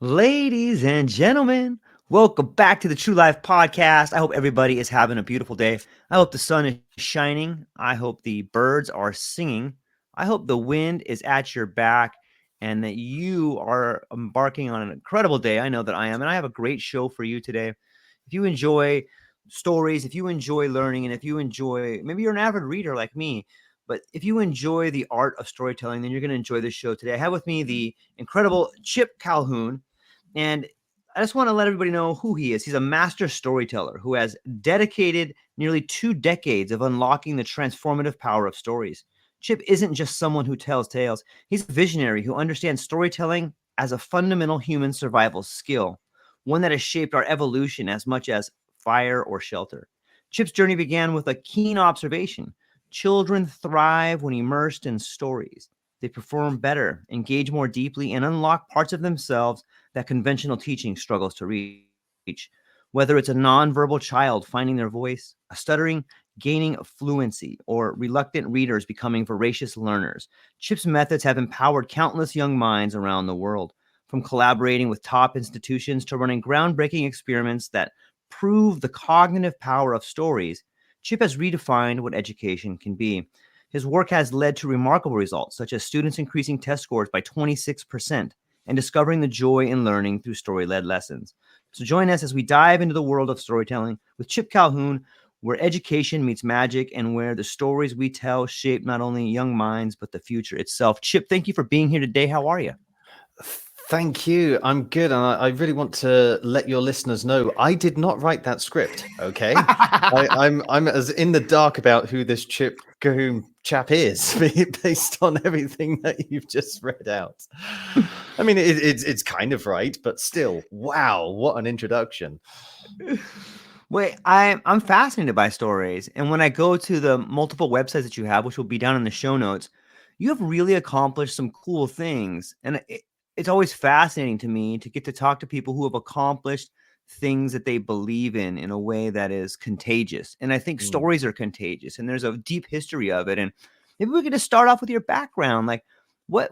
Ladies and gentlemen, welcome back to the True Life Podcast. I hope everybody is having a beautiful day. I hope the sun is shining. I hope the birds are singing. I hope the wind is at your back and that you are embarking on an incredible day. I know that I am, and I have a great show for you today. If you enjoy stories, if you enjoy learning, and if you enjoy, maybe you're an avid reader like me, but if you enjoy the art of storytelling, then you're going to enjoy this show today. I have with me the incredible Chip Colquhoun. And I just want to let everybody know who he is. He's a master storyteller who has dedicated nearly 2 decades of unlocking the transformative power of stories. Chip isn't just someone who tells tales, he's a visionary who understands storytelling as a fundamental human survival skill, one that has shaped our evolution as much as fire or shelter. Chip's journey began with a keen observation. Children thrive when immersed in stories. They perform better, engage more deeply, and unlock parts of themselves that conventional teaching struggles to reach. Whether it's a nonverbal child finding their voice, a stuttering gaining fluency, or reluctant readers becoming voracious learners, Chip's methods have empowered countless young minds around the world, from collaborating with top institutions to running groundbreaking experiments that prove the cognitive power of stories. Chip has redefined what education can be. His work has led to remarkable results, such as students increasing test scores by 26% and discovering the joy in learning through story-led lessons. So join us as we dive into the world of storytelling with Chip Colquhoun, where education meets magic and where the stories we tell shape not only young minds, but the future itself. Chip, thank you for being here today. How are you? Thank you. I'm good. And I really want to let your listeners know I did not write that script. Okay. I'm as in the dark about who this Chip Colquhoun chap is based on everything that you've just read out. I mean, it's kind of right, but still, wow, what an introduction. Wait, I'm fascinated by stories. And when I go to the multiple websites that you have, which will be down in the show notes, you have really accomplished some cool things. And it's always fascinating to me to get to talk to people who have accomplished things that they believe in a way that is contagious. And I think Mm. stories are contagious, and there's a deep history of it. And maybe we could just start off with your background. Like, what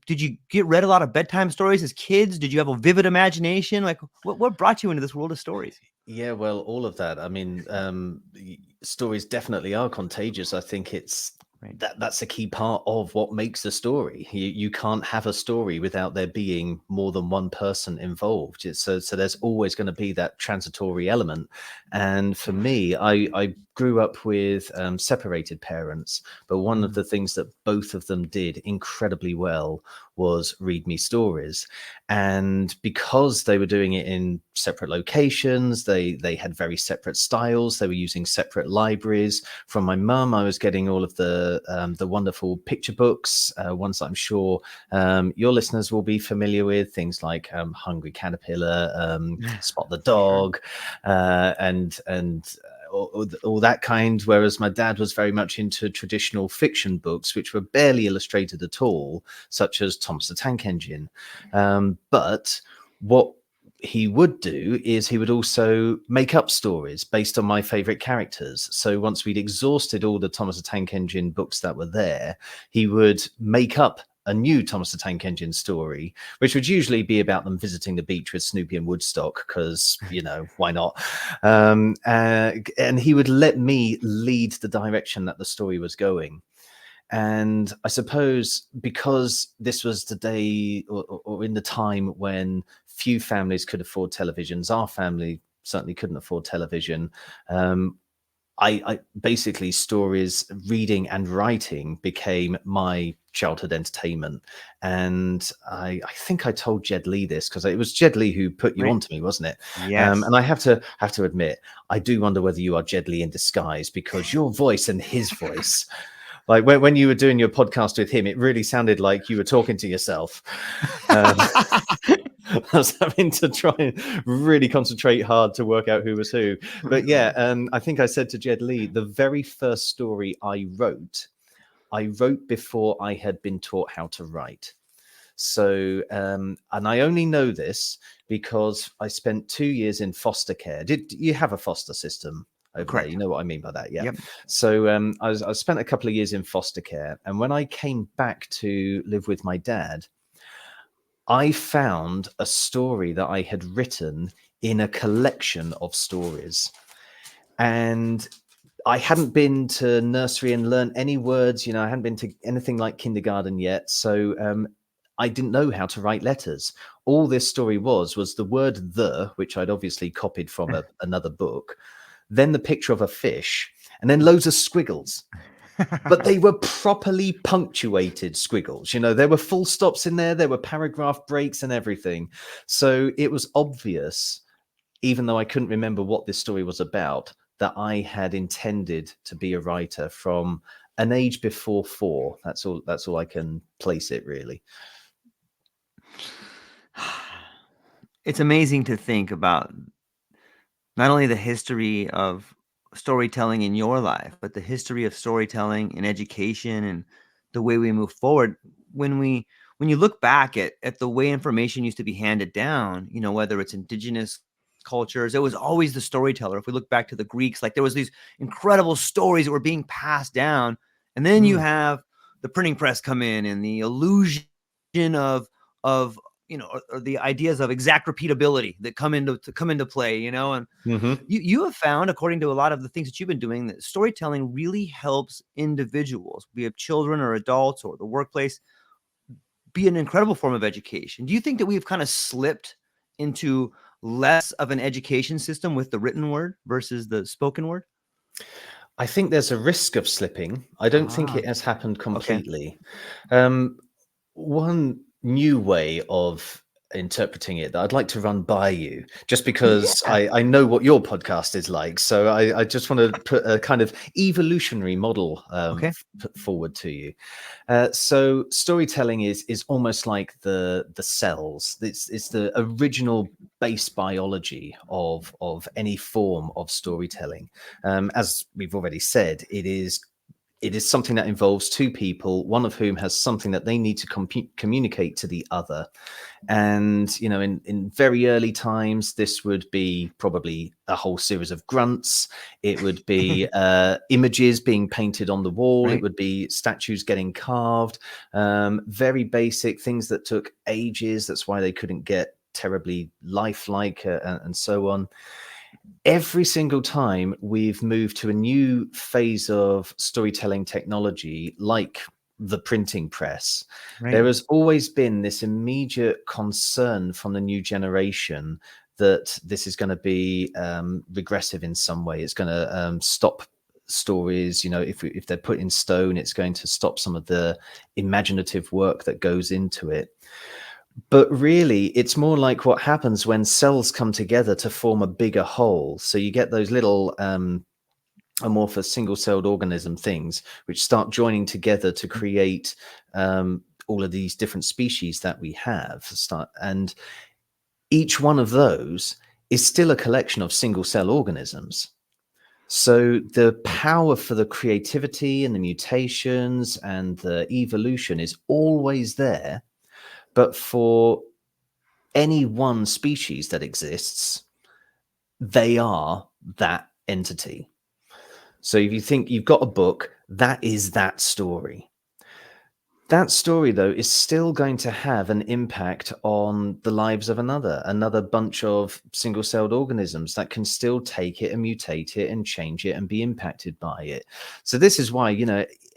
did you get read a lot of bedtime stories as kids? Did you have a vivid imagination? Like, what brought you into this world of stories? Yeah, well, all of that. I mean, stories definitely are contagious. I think Right. that's a key part of what makes a story. You can't have a story without there being more than one person involved. So there's always going to be that transitory element. And for me, I grew up with separated parents, but one of Mm. the things that both of them did incredibly well was read me stories. And because they were doing it in separate locations, they had very separate styles. They were using separate libraries. From my mum, I was getting all of the wonderful picture books, ones that I'm sure your listeners will be familiar with, things like Hungry Caterpillar, Spot the Sure. Dog, and all that kind, whereas my dad was very much into traditional fiction books, which were barely illustrated at all, such as Thomas the Tank Engine. But what he would do is he would also make up stories based on my favorite characters. So once we'd exhausted all the Thomas the Tank Engine books that were there, he would make up a new Thomas the Tank Engine story, which would usually be about them visiting the beach with Snoopy and Woodstock, because, why not? And he would let me lead the direction that the story was going. And I suppose because this was the day or in the time when few families could afford televisions, our family certainly couldn't afford television. I basically stories, reading and writing became my childhood entertainment. And I think I told Jed Lee this, because it was Jed Lee who put you Right. onto me, wasn't it? Yes. And I have to admit, I do wonder whether you are Jed Lee in disguise, because your voice and his voice, like when you were doing your podcast with him, it really sounded like you were talking to yourself. Um, I was having to try and really concentrate hard to work out who was who. But yeah, I think I said to Jed Lee, the very first story I wrote before I had been taught how to write. So, and I only know this because I spent 2 years in foster care. Did you have a foster system over there? Correct. You know what I mean by that, yeah. Yep. So I spent a couple of years in foster care, and when I came back to live with my dad, I found a story that I had written in a collection of stories. And I hadn't been to nursery and learned any words. I hadn't been to anything like kindergarten yet. So I didn't know how to write letters. All this story was the word "the," which I'd obviously copied from another book, then the picture of a fish, and then loads of squiggles. But they were properly punctuated squiggles. There were full stops in there were paragraph breaks and everything. So it was obvious, even though I couldn't remember what this story was about, that I had intended to be a writer from an age before 4. That's all I can place it, really. It's amazing to think about not only the history of storytelling in your life, but the history of storytelling in education and the way we move forward. When you look back at the way information used to be handed down, whether it's indigenous cultures, it was always the storyteller. If we look back to the Greeks, like there was these incredible stories that were being passed down. And then you have the printing press come in and the illusion of or the ideas of exact repeatability that come into play, and you have found, according to a lot of the things that you've been doing, that storytelling really helps individuals, be it children or adults or the workplace, be an incredible form of education. Do you think that we've kind of slipped into less of an education system with the written word versus the spoken word? I think there's a risk of slipping. I don't think it has happened completely. One new way of interpreting it that I'd like to run by you, just because I know what your podcast is like. So I just want to put a kind of evolutionary model put forward to you. So storytelling is almost like the cells. It's the original base biology of any form of storytelling. As we've already said, it is something that involves two people, one of whom has something that they need to communicate to the other. And, in very early times, this would be probably a whole series of grunts. It would be images being painted on the wall. Right. It would be statues getting carved. Very basic things that took ages. That's why they couldn't get terribly lifelike and so on. Every single time we've moved to a new phase of storytelling technology, like the printing press, there has always been this immediate concern from the new generation that this is going to be regressive in some way. It's going to stop stories. If they're put in stone, it's going to stop some of the imaginative work that goes into it. But really, it's more like what happens when cells come together to form a bigger whole. So you get those little amorphous single-celled organism things which start joining together to create all of these different species that we have. And each one of those is still a collection of single-cell organisms. So the power for the creativity and the mutations and the evolution is always there. But for any one species that exists, they are that entity. So if you think you've got a book, that is that story. That story, though, is still going to have an impact on the lives of another bunch of single-celled organisms that can still take it and mutate it and change it and be impacted by it. So this is why,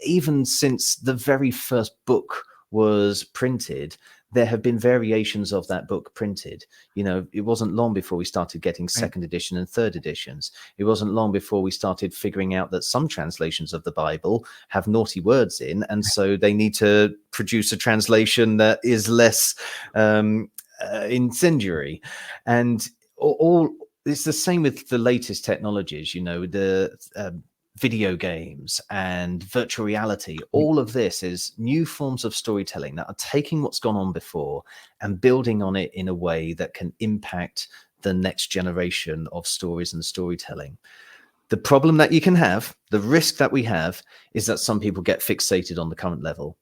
even since the very first book was printed, there have been variations of that book printed. It wasn't long before we started getting second edition and third editions. It wasn't long before we started figuring out that some translations of the Bible have naughty words in, and so they need to produce a translation that is less incendiary. And all it's the same with the latest technologies. The video games and virtual reality, all of this is new forms of storytelling that are taking what's gone on before and building on it in a way that can impact the next generation of stories and storytelling. The problem that you can have, the risk that we have, is that some people get fixated on the current level.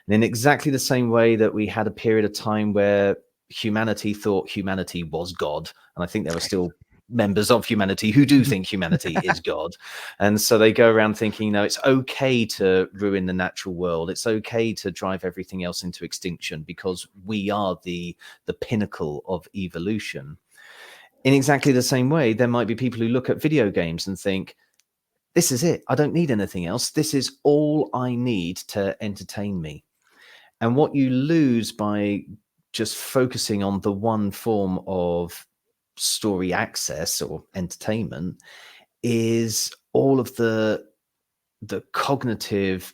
And in exactly the same way that we had a period of time where humanity thought humanity was God, and I think there were still members of humanity who do think humanity is God. And so they go around thinking, no, it's okay to ruin the natural world. It's okay to drive everything else into extinction because we are the pinnacle of evolution. In exactly the same way, there might be people who look at video games and think, this is it. I don't need anything else. This is all I need to entertain me. And what you lose by just focusing on the one form of story access or entertainment is all of the cognitive,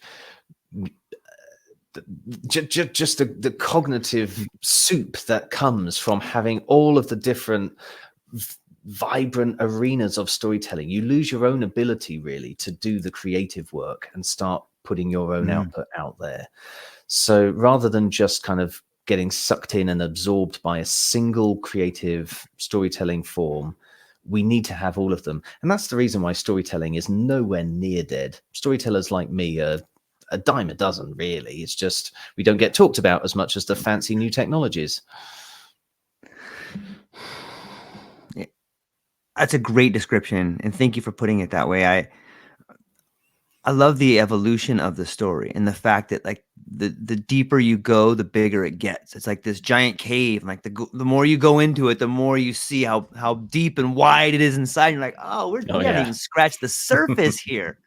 just the cognitive soup that comes from having all of the different vibrant arenas of storytelling. You lose your own ability really to do the creative work and start putting your own output out there. So rather than just kind of getting sucked in and absorbed by a single creative storytelling form, we need to have all of them. And that's the reason why storytelling is nowhere near dead. Storytellers like me are a dime a dozen, really. It's just we don't get talked about as much as the fancy new technologies. That's a great description, and thank you for putting it that way. I love the evolution of the story and the fact that like the deeper you go, the bigger it gets. It's like this giant cave. And like the more you go into it, the more you see how deep and wide it is inside. You're like, oh, we haven't even scratched the surface here.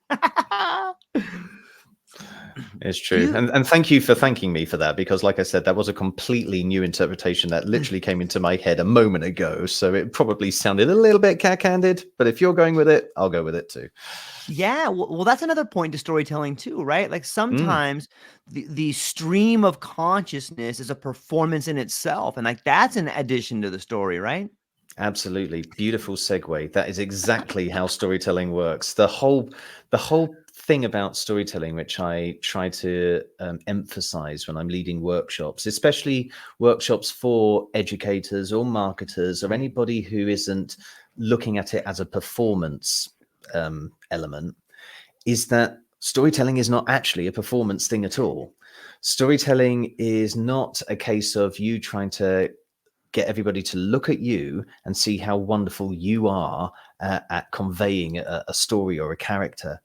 It's true. And thank you for thanking me for that, because like I said, that was a completely new interpretation that literally came into my head a moment ago. So it probably sounded a little bit cack-handed, but if you're going with it, I'll go with it too. Yeah, well, that's another point to storytelling too, right? Like sometimes the stream of consciousness is a performance in itself, and like that's an addition to the story, right? Absolutely. Beautiful segue. That is exactly how storytelling works. The whole thing about storytelling, which I try to emphasize when I'm leading workshops, especially workshops for educators or marketers or anybody who isn't looking at it as a performance element, is that storytelling is not actually a performance thing at all. Storytelling is not a case of you trying to get everybody to look at you and see how wonderful you are at conveying a story or a character.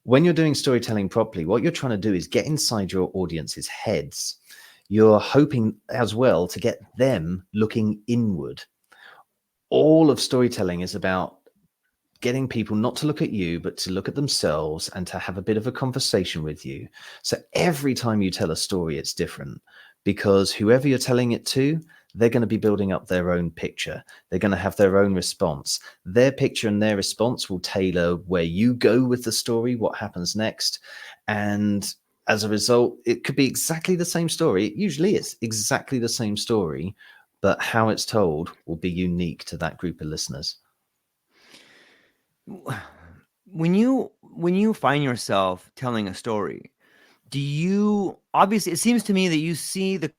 When you're doing storytelling properly, what you're trying to do is get inside your audience's heads. You're hoping as well to get them looking inward. All of storytelling is about getting people not to look at you, but to look at themselves and to have a bit of a conversation with you. So every time you tell a story, it's different, because whoever you're telling it to, they're going to be building up their own picture. They're going to have their own response. Their picture and their response will tailor where you go with the story, what happens next. And as a result, it could be exactly the same story. It usually is exactly the same story, but how it's told will be unique to that group of listeners. When you find yourself telling a story, do you obviously, it seems to me that you see the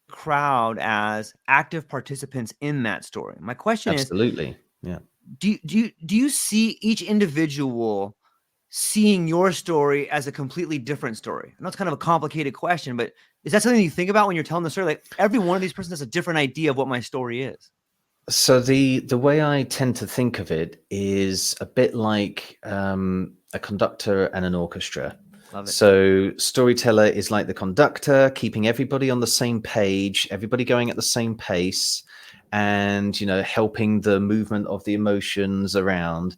crowd as active participants in that story. My question is, Absolutely. Yeah. do you see each individual seeing your story as a completely different story? I know it's kind of a complicated question, but is that something you think about when you're telling the story? Like every one of these persons has a different idea of what my story is. So the way I tend to think of it is a bit like a conductor and an orchestra. Love it. So storyteller is like the conductor, keeping everybody on the same page, everybody going at the same pace, and helping the movement of the emotions around.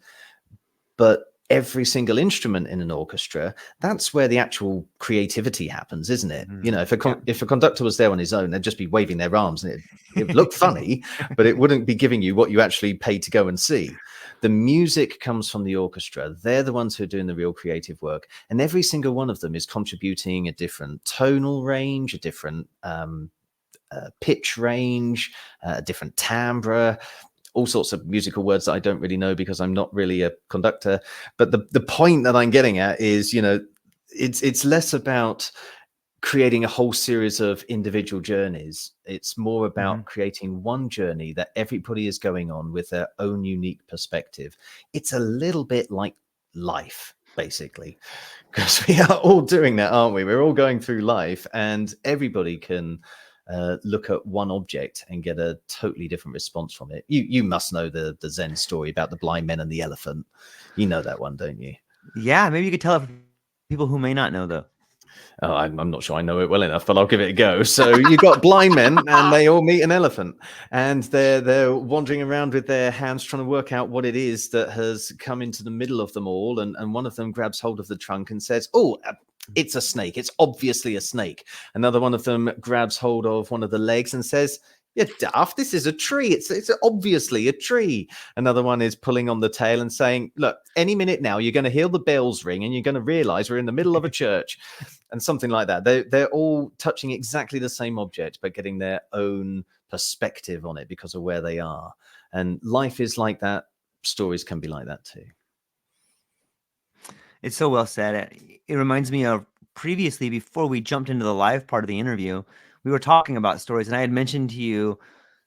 But every single instrument in an orchestra, that's where the actual creativity happens, isn't it? If a conductor was there on his own, they'd just be waving their arms and it would look funny, but it wouldn't be giving you what you actually paid to go and see. The music comes from the orchestra. They're the ones who are doing the real creative work. And every single one of them is contributing a different tonal range, a different pitch range, a different timbre, all sorts of musical words that I don't really know because I'm not really a conductor. But the point that I'm getting at is, it's less about creating a whole series of individual journeys. It's more about creating one journey that everybody is going on with their own unique perspective. It's a little bit like life, basically, because we are all doing that, aren't we? We're all going through life, and everybody can look at one object and get a totally different response from it. You must know the Zen story about the blind men and the elephant. You know that one, don't you? Yeah, maybe you could tell it for people who may not know, though. Oh, I'm not sure I know it well enough, but I'll give it a go. So you got blind men, and they all meet an elephant, and they're wandering around with their hands trying to work out what it is that has come into the middle of them all. And one of them grabs hold of the trunk and says, "Oh, it's a snake. It's obviously a snake." Another one of them grabs hold of one of the legs and says, "You're daft. This is a tree. It's obviously a tree." Another one is pulling on the tail and saying, "Look, any minute now, you're going to hear the bells ring and you're going to realize we're in the middle of a church." And something like that. They're all touching exactly the same object, but getting their own perspective on it because of where they are. And life is like that. Stories can be like that too. It's so well said. It reminds me of previously, before we jumped into the live part of the interview, we were talking about stories, and I had mentioned to you,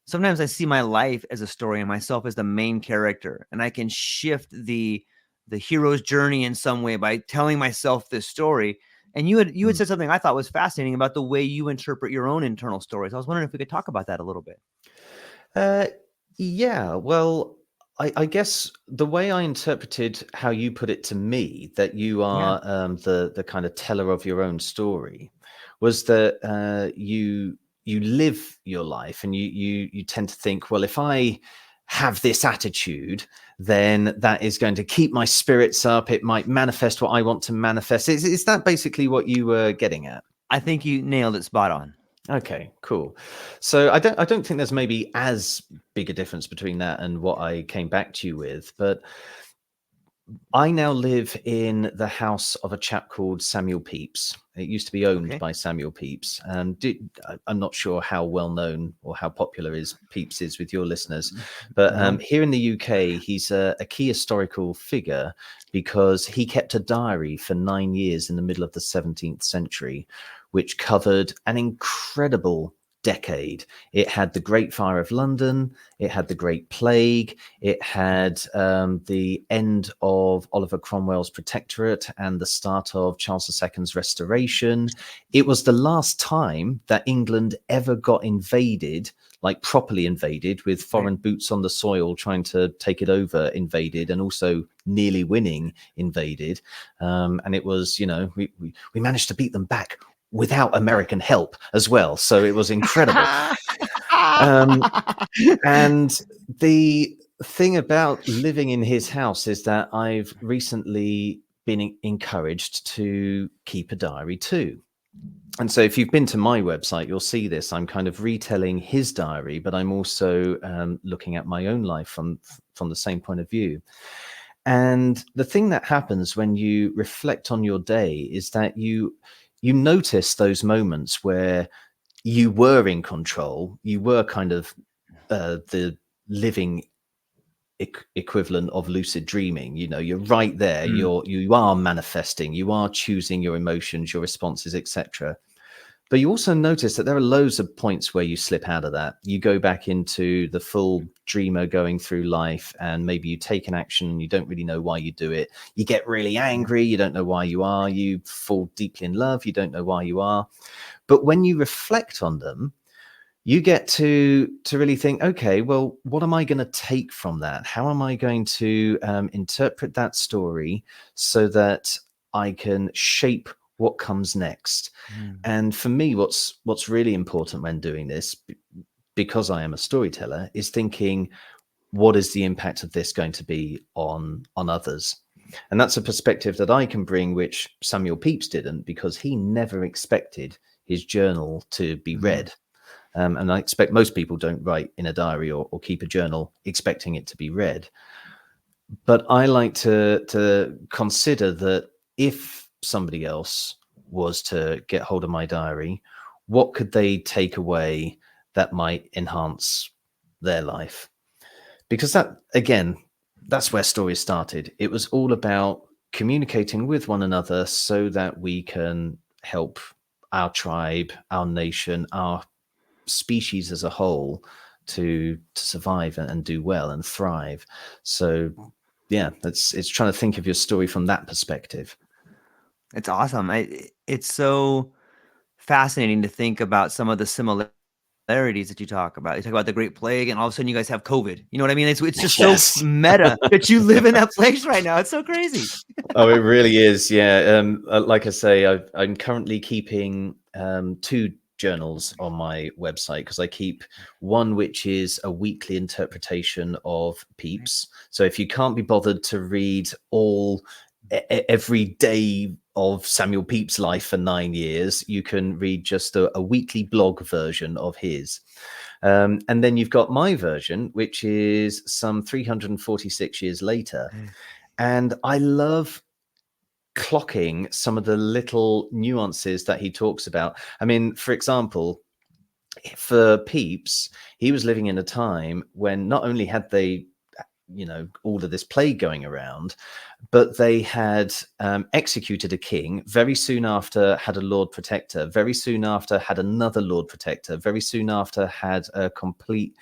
sometimes I see my life as a story and myself as the main character, and I can shift the hero's journey in some way by telling myself this story. And you had said something I thought was fascinating about the way you interpret your own internal stories. I was wondering if we could talk about that a little bit. Yeah, well, I guess the way I interpreted how you put it to me, that you Yeah. are the kind of teller of your own story, was that you live your life, and you tend to think, well, if I have this attitude, then that is going to keep my spirits up. It might manifest what I want to manifest. Is that basically what you were getting at? I think you nailed it spot on. Okay, cool. So I don't think there's maybe as big a difference between that and what I came back to you with, but I now live in the house of a chap called Samuel Pepys. It used to be owned Okay. by Samuel Pepys. I'm not sure how well known or how popular Pepys is with your listeners, but No. here in the UK, he's a key historical figure because he kept a diary for 9 years in the middle of the 17th century, which covered an incredible decade. It had the Great Fire of London, it had the Great Plague, it had the end of Oliver Cromwell's protectorate and the start of Charles II's restoration. It was the last time that England ever got invaded, like properly invaded, with foreign boots on the soil trying to take it over, invaded, and also nearly winning, invaded. And it was, we managed to beat them back without American help as well. So it was incredible. And the thing about living in his house is that I've recently been encouraged to keep a diary too. And so if you've been to my website, you'll see this. I'm kind of retelling his diary, but I'm also looking at my own life from the same point of view. And the thing that happens when you reflect on your day is that you notice those moments where you were in control, you were kind of the living equivalent of lucid dreaming. You're right there, you are manifesting, you are choosing your emotions, your responses, etc. But you also notice that there are loads of points where you slip out of that. You go back into the full dreamer going through life, and maybe you take an action and you don't really know why you do it. You get really angry, you don't know why you are. You fall deeply in love, you don't know why you are. But when you reflect on them, you get to really think, okay, well, what am I going to take from that? How am I going to interpret that story so that I can shape what comes next? And for me, what's really important when doing this, because I am a storyteller, is thinking, what is the impact of this going to be on others? And that's a perspective that I can bring, which Samuel Pepys didn't, because he never expected his journal to be read. And I expect most people don't write in a diary or keep a journal expecting it to be read. But I like to consider that if somebody else was to get hold of my diary, what could they take away that might enhance their life? Because that, again, that's where stories started. It was all about communicating with one another so that we can help our tribe, our nation, our species as a whole to survive and do well and thrive. So yeah, it's trying to think of your story from that perspective. It's awesome. It's so fascinating to think about some of the similarities similarities that you talk about. You talk about the Great Plague, and all of a sudden you guys have COVID. You know what I mean? It's just so Yes. meta that you live in that place right now. It's so crazy. Oh, it really is. Yeah. Like I say, I'm currently keeping two journals on my website, because I keep one which is a weekly interpretation of Pepys. So if you can't be bothered to read every day of Samuel Pepys' life for 9 years, you can read just a weekly blog version of his. And then you've got my version, which is some 346 years later. And I love clocking some of the little nuances that he talks about. I mean, for example, for Pepys, he was living in a time when not only had they, all of this plague going around, but they had executed a king. Very soon after, had a Lord Protector. Very soon after, had another Lord Protector. Very soon after, had a complete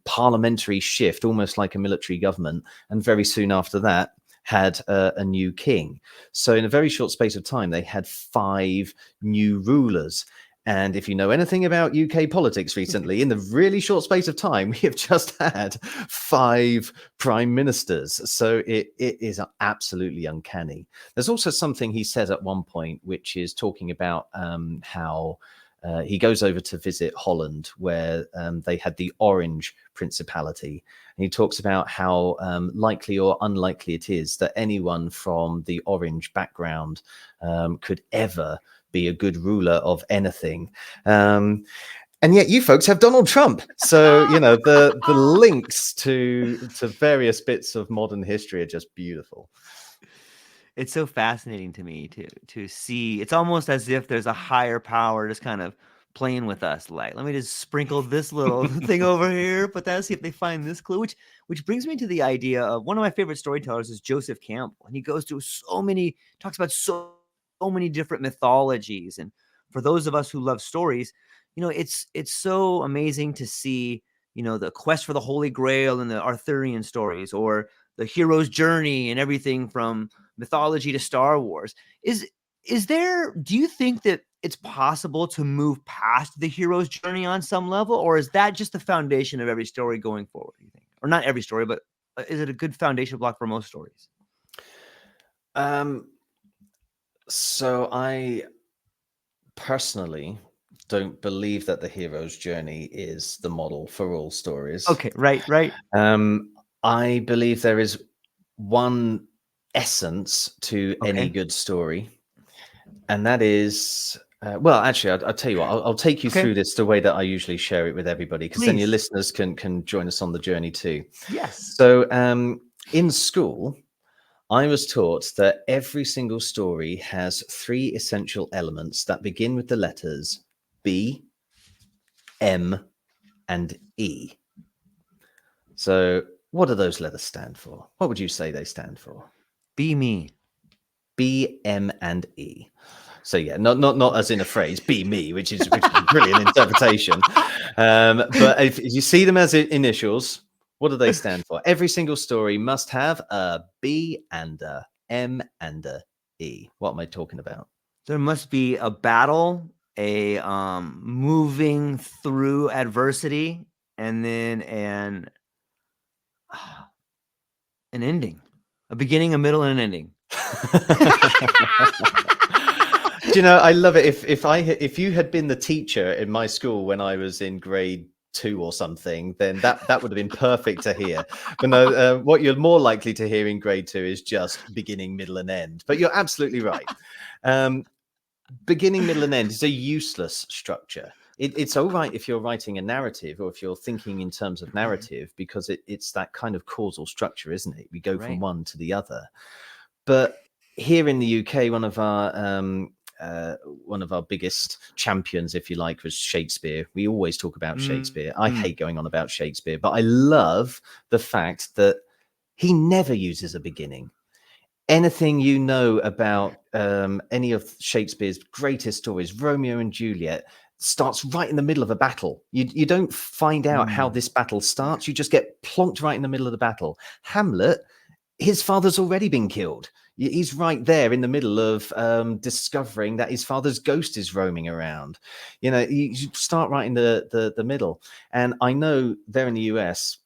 parliamentary shift, almost like a military government. And very soon after that, had a new king. So in a very short space of time, they had 5 new rulers. And if you know anything about UK politics recently, in the really short space of time, we have just had 5 prime ministers. So it is absolutely uncanny. There's also something he says at one point, which is talking about how he goes over to visit Holland, where they had the Orange Principality. And he talks about how likely or unlikely it is that anyone from the Orange background could ever be a good ruler of anything. And yet you folks have Donald Trump. So, the links to various bits of modern history are just beautiful. It's so fascinating to me to see. It's almost as if there's a higher power just kind of playing with us. Like, let me just sprinkle this little thing over here, but let's see if they find this clue. Which brings me to the idea of one of my favorite storytellers is Joseph Campbell, and he goes through talks about so many different mythologies. And for those of us who love stories, it's so amazing to see the quest for the Holy Grail and the Arthurian stories, or the hero's journey and everything from mythology to Star Wars. Do you think that it's possible to move past the hero's journey on some level, or is that just the foundation of every story going forward, you think? Or not every story, but is it a good foundation block for most stories? So I personally don't believe that the hero's journey is the model for all stories. Okay, right. I believe there is one essence to any good story, and that is actually, I'll tell you what, I'll take you through this the way that I usually share it with everybody, because then your listeners can join us on the journey too. Yes. So in school, I was taught that every single story has 3 essential elements that begin with the letters B, M, and E. So what do those letters stand for? What would you say they stand for? Be me. B, M, and E. So yeah, not as in a phrase, be me, which is a brilliant interpretation. But if you see them as initials, what do they stand for? Every single story must have a B and a M and a E. What am I talking about? There must be a battle, a moving through adversity, and then an ending, a beginning, a middle, and an ending. Do you know, I love it. If you had been the teacher in my school when I was in grade 2 or something, then that would have been perfect to hear. But no, what you're more likely to hear in grade 2 is just beginning, middle, and end. But you're absolutely right. Beginning, middle, and end is a useless structure. It's all right if you're writing a narrative, or if you're thinking in terms of narrative, because it's that kind of causal structure, isn't it? We go from one to the other. But here in the UK, one of our biggest champions, if you like, was Shakespeare. We always talk about Shakespeare. I hate going on about Shakespeare, but I love the fact that he never uses a beginning. Anything you know about any of Shakespeare's greatest stories, Romeo and Juliet, starts right in the middle of a battle. You don't find out how this battle starts. You just get plonked right in the middle of the battle. Hamlet, his father's already been killed. He's right there in the middle of discovering that his father's ghost is roaming around. You start right in the middle. And I know there in the US,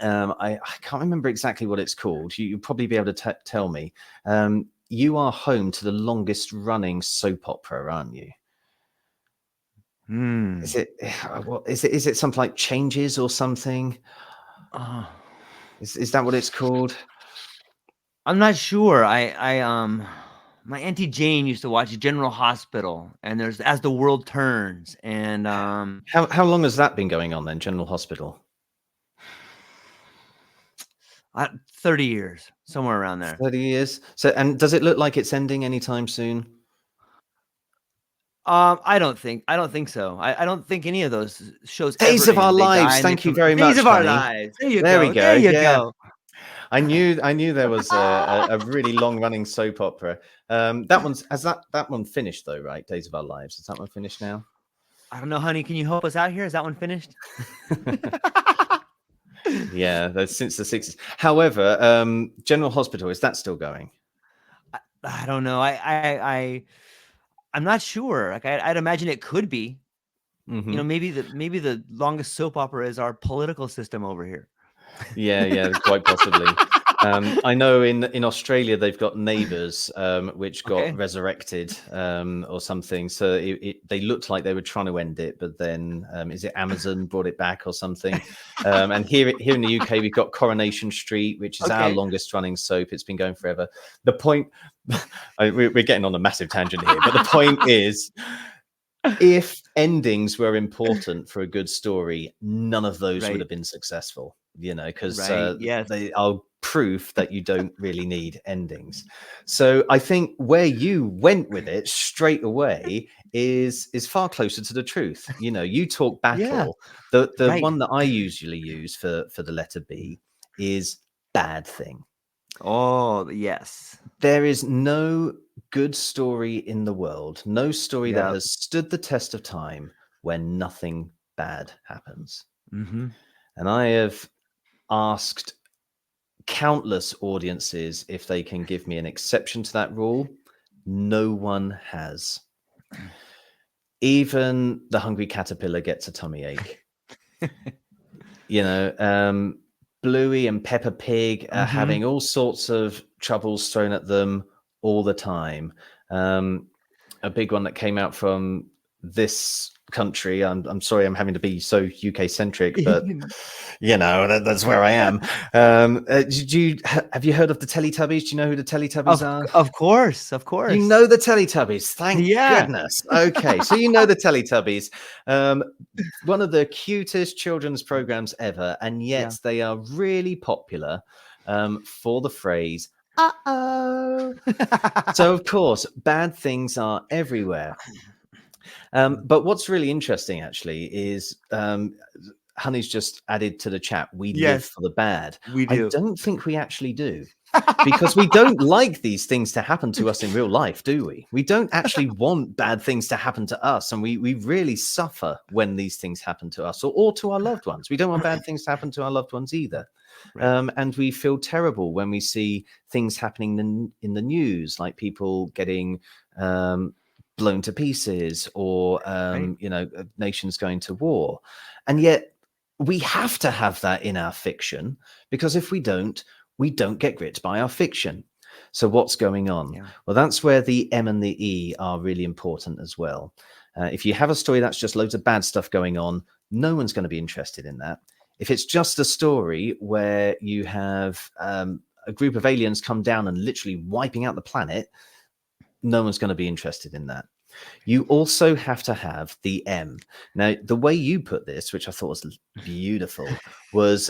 I can't remember exactly what it's called. You'll probably be able to tell me. You are home to the longest running soap opera, aren't you? Hmm. Is it what is it? Is it something like Changes or something? Oh, Is that what it's called? I'm not sure. My auntie Jane used to watch General Hospital, and there's As the World Turns, and How long has that been going on then, General Hospital? 30 years, somewhere around there. 30 years. So, and does it look like it's ending anytime soon? I don't think so. I don't think any of those shows Days ever of Our end. They Lives. die and they Thank you come. very Days much, of Our honey. Lives. There you There we go. go. There you Yeah. go. I knew there was a really long running soap opera. That one's has that one finished though, right? Days of Our Lives. Is that one finished now? I don't know, honey. Can you help us out here? Is that one finished? Yeah, that's since the 60s. However, General Hospital, is that still going? I don't know. I'm not sure. Like I'd imagine it could be. Hmm. Maybe the longest soap opera is our political system over here. Yeah, quite possibly. I know in Australia they've got Neighbours, which got Okay. resurrected or something. So they looked like they were trying to end it, but then is it Amazon brought it back or something? And here in the UK we've got Coronation Street, which is our Okay. longest running soap. It's been going forever. The point, we're getting on a massive tangent here, but the point is, if endings were important for a good story, none of those would Right. have been successful, because Right. Yes. they are proof that you don't really need endings. So I think where you went with it straight away is far closer to the truth. You talk Yeah. battle. The Right. one that I usually use for the letter B is bad thing. Oh, yes. There is no good story in the world, no story that Yeah. has stood the test of time when nothing bad happens. Mm-hmm. And I have asked countless audiences if they can give me an exception to that rule. No one has. Even the hungry caterpillar gets a tummy ache. you know, um, Bluey and Peppa Pig are Mm-hmm. having all sorts of troubles thrown at them all the time. A big one that came out from this country. I'm sorry, I'm having to be so UK centric, but that's where I am. Have you heard of the Teletubbies? Do you know who the Teletubbies Of are? of course, of You course. know the Teletubbies. Thank Yeah. goodness. Okay, so you know the Teletubbies. Um, One of the cutest children's programs ever, and Yeah. yet they are really popular for the phrase "uh-oh." So of course, bad things are everywhere. But what's really interesting, actually, is Honey's just added to the chat. We live Yes, for the bad. we I do. don't think we actually do, because we don't like these things to happen to us in real life, do we? We don't actually want bad things to happen to us, and we really suffer when these things happen to us or to our loved ones. We don't want bad things to happen to our loved ones either. Right. And we feel terrible when we see things happening in the news, like people getting blown to pieces, or Right. nations going to war. And yet we have to have that in our fiction, because if we don't get gripped by our fiction. So what's going on? Yeah. Well, that's where the M and the E are really important as well. If you have a story that's just loads of bad stuff going on, no one's going to be interested in that. If it's just a story where you have a group of aliens come down and literally wiping out the planet, no one's going to be interested in that. You also have to have the M. Now, the way you put this, which I thought was beautiful, was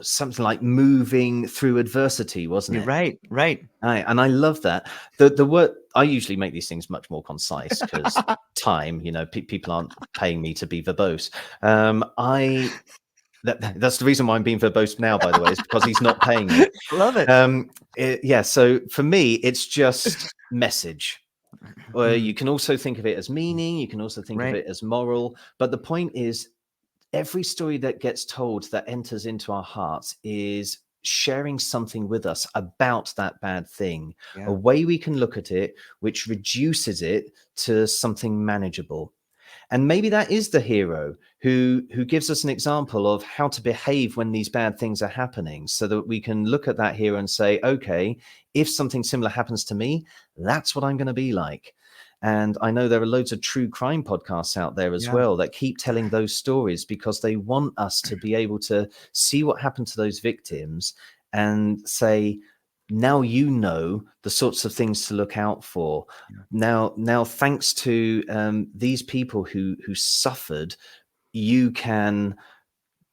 something like moving through adversity, wasn't You're it? right. Right. And I love that. The word, I usually make these things much more concise because time, people aren't paying me to be verbose. That's the reason why I'm being verbose now, by the way, is because he's not paying me. Love it. So for me, it's just message. Or Mm, you can also think of it as meaning. You can also think of right. it as moral. But the point is, every story that gets told that enters into our hearts is sharing something with us about that bad thing, a Yeah. way we can look at it, which reduces it to something manageable. And maybe that is the hero who gives us an example of how to behave when these bad things are happening, so that we can look at that hero and say, okay, if something similar happens to me, that's what I'm going to be like. And I know there are loads of true crime podcasts out there as Yeah. well that keep telling those stories because they want us to be able to see what happened to those victims and say, now you know the sorts of things to look out for. Yeah. Now, thanks to these people who suffered, you can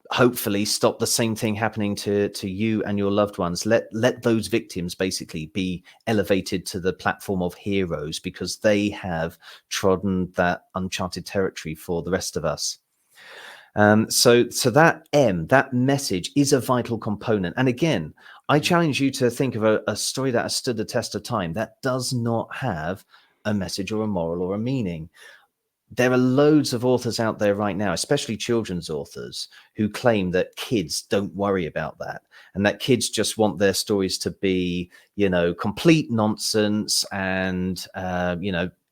hopefully stop the same thing happening to you and your loved ones. Let those victims basically be elevated to the platform of heroes because they have trodden that uncharted territory for the rest of us. So that message is a vital component. And again, I challenge you to think of a story that has stood the test of time that does not have a message or a moral or a meaning. There are loads of authors out there right now, especially children's authors, who claim that kids don't worry about that and that kids just want their stories to be, complete nonsense and,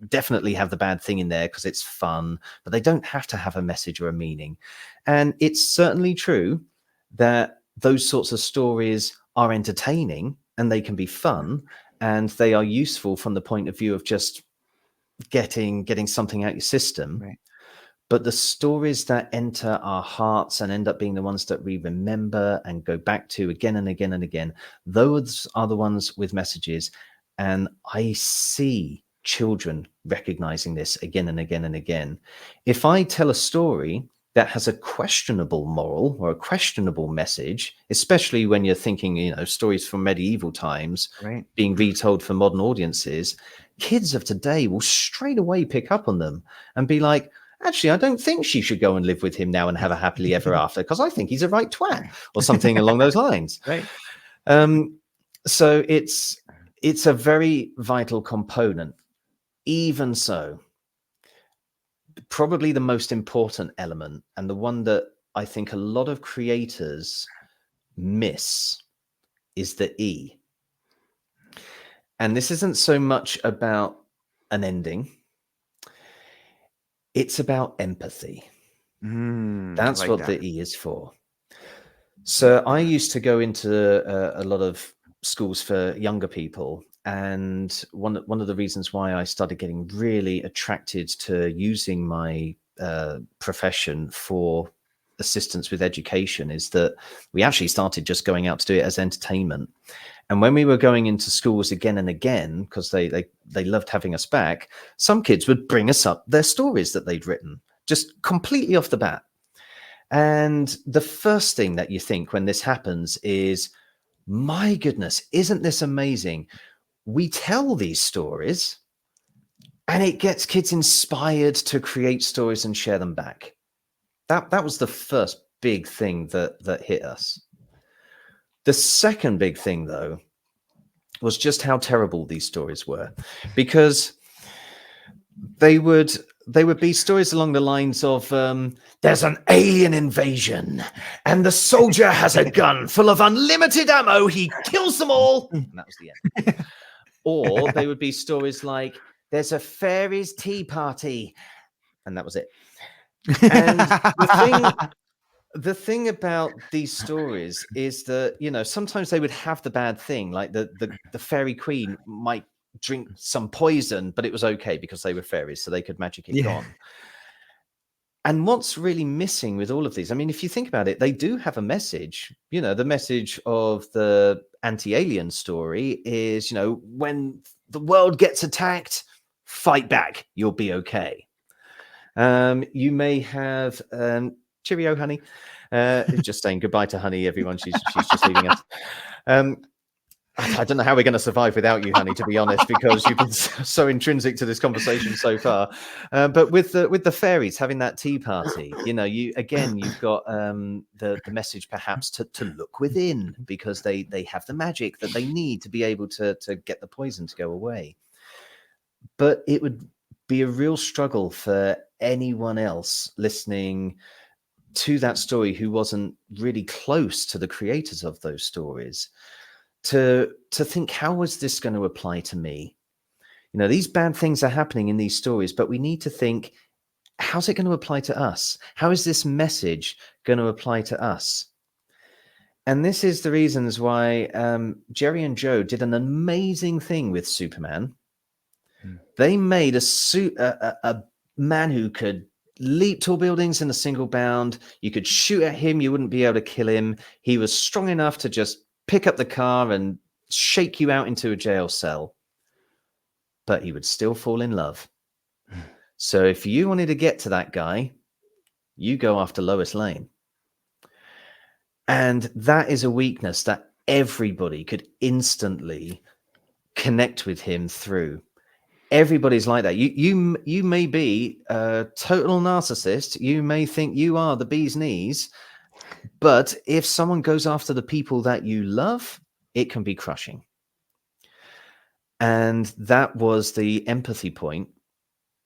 definitely have the bad thing in there because it's fun, but they don't have to have a message or a meaning. And it's certainly true that those sorts of stories are entertaining and they can be fun and they are useful from the point of view of just getting something out your system. Right. But the stories that enter our hearts and end up being the ones that we remember and go back to again and again and again, those are the ones with messages. And I see children recognizing this again and again and again. If I tell a story that has a questionable moral or a questionable message, especially when you're thinking, stories from medieval times Right. being retold for modern audiences, kids of today will straight away pick up on them and be like, actually, I don't think she should go and live with him now and have a happily ever after because I think he's a right twat or something along those lines. Right. So it's a very vital component. Even so, probably the most important element and the one that I think a lot of creators miss is the E. And this isn't so much about an ending. It's about empathy. I That's like what that. the E is for. So I used to go into a lot of schools for younger people. And one of the reasons why I started getting really attracted to using my profession for assistance with education is that we actually started just going out to do it as entertainment. And when we were going into schools again and again, because they loved having us back, some kids would bring us up their stories that they'd written, just completely off the bat. And the first thing that you think when this happens is, my goodness, isn't this amazing? We tell these stories and it gets kids inspired to create stories and share them back. That was the first big thing that hit us. The second big thing, though, was just how terrible these stories were, because they would be stories along the lines of there's an alien invasion and the soldier has a gun full of unlimited ammo, he kills them all, and that was the end. Or they would be stories like there's a fairies tea party, and that was it. And the thing about these stories is that, sometimes they would have the bad thing, like the fairy queen might drink some poison, but it was okay because they were fairies, so they could magic it Yeah. gone. And what's really missing with all of these, I mean, if you think about it, they do have a message. The message of the anti-alien story is, when the world gets attacked, fight back, you'll be okay. You may have cheerio, honey. Just saying goodbye to Honey, everyone. She's just leaving us. I don't know how we're going to survive without you, Honey, to be honest, because you've been so intrinsic to this conversation so far. But with the fairies having that tea party, you've got the message perhaps to look within, because they have the magic that they need to be able to get the poison to go away. But it would be a real struggle for anyone else listening to that story who wasn't really close to the creators of those stories, to think, how was this going to apply to me? You know, these bad things are happening in these stories, but we need to think, how's it going to apply to us? How is this message going to apply to us? And this is the reasons why Jerry and Joe did an amazing thing with Superman. They made a man who could leap tall buildings in a single bound. You could shoot at him, you wouldn't be able to kill him. He was strong enough to just pick up the car and shake you out into a jail cell. But he would still fall in love. So if you wanted to get to that guy, you go after Lois Lane. And that is a weakness that everybody could instantly connect with him through. Everybody's like that. You may be a total narcissist. You may think you are the bee's knees, but if someone goes after the people that you love, it can be crushing. And that was the empathy point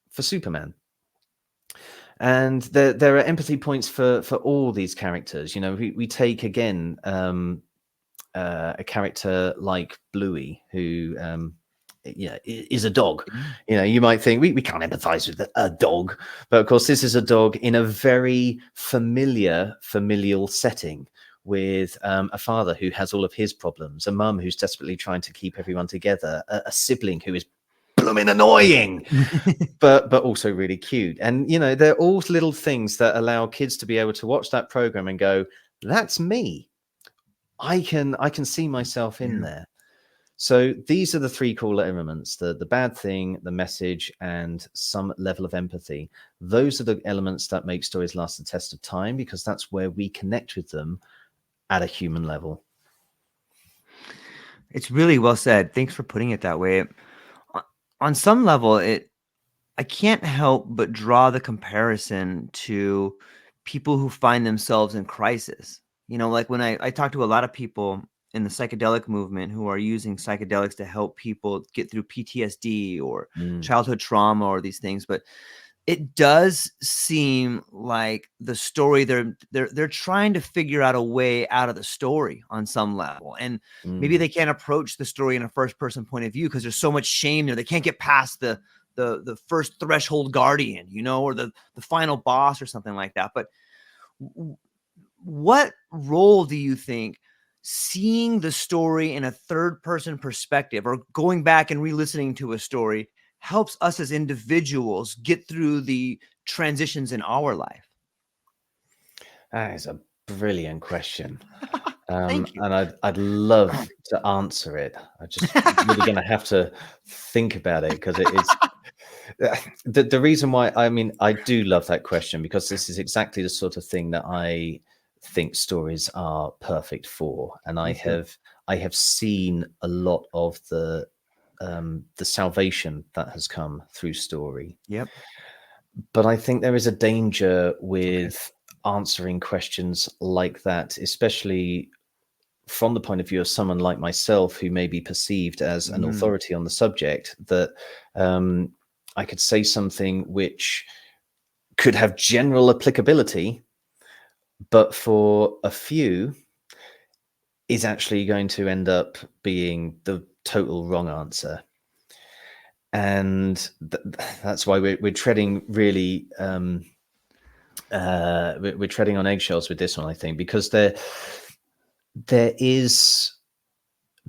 for Superman. And there are empathy points for all these characters. You know, we take again a character like Bluey, who is a dog. You know, you might think we can't empathize with a dog, but of course this is a dog in a very familial setting, with a father who has all of his problems, a mum who's desperately trying to keep everyone together, a sibling who is blooming annoying, but also really cute. And you know, they're all little things that allow kids to be able to watch that program and go, that's me. I can see myself in there. So these are the three core elements: the bad thing, the message, and some level of empathy. Those are the elements that make stories last the test of time, because that's where we connect with them at a human level. It's really well said. Thanks for putting it that way. On some level, I can't help but draw the comparison to people who find themselves in crisis. You know, like when I talk to a lot of people in the psychedelic movement who are using psychedelics to help people get through PTSD or childhood trauma or these things, but it does seem like the story they're trying to figure out a way out of the story on some level, and maybe they can't approach the story in a first person point of view because there's so much shame there. They can't get past the first threshold guardian, you know, or the final boss or something like that. But what role do you think seeing the story in a third person perspective, or going back and re-listening to a story, helps us as individuals get through the transitions in our life? That is a brilliant question. Thank you. And I'd love to answer it. I just really going to have to think about it, because it is the reason why. I mean, I do love that question, because this is exactly the sort of thing that I think stories are perfect for. And I have seen a lot of the salvation that has come through story. Yep. But I think there is a danger with answering questions like that, especially from the point of view of someone like myself, who may be perceived as an authority on the subject, that I could say something which could have general applicability, but for a few is actually going to end up being the total wrong answer. And that's why we're treading really we're treading on eggshells with this one, I think, because there is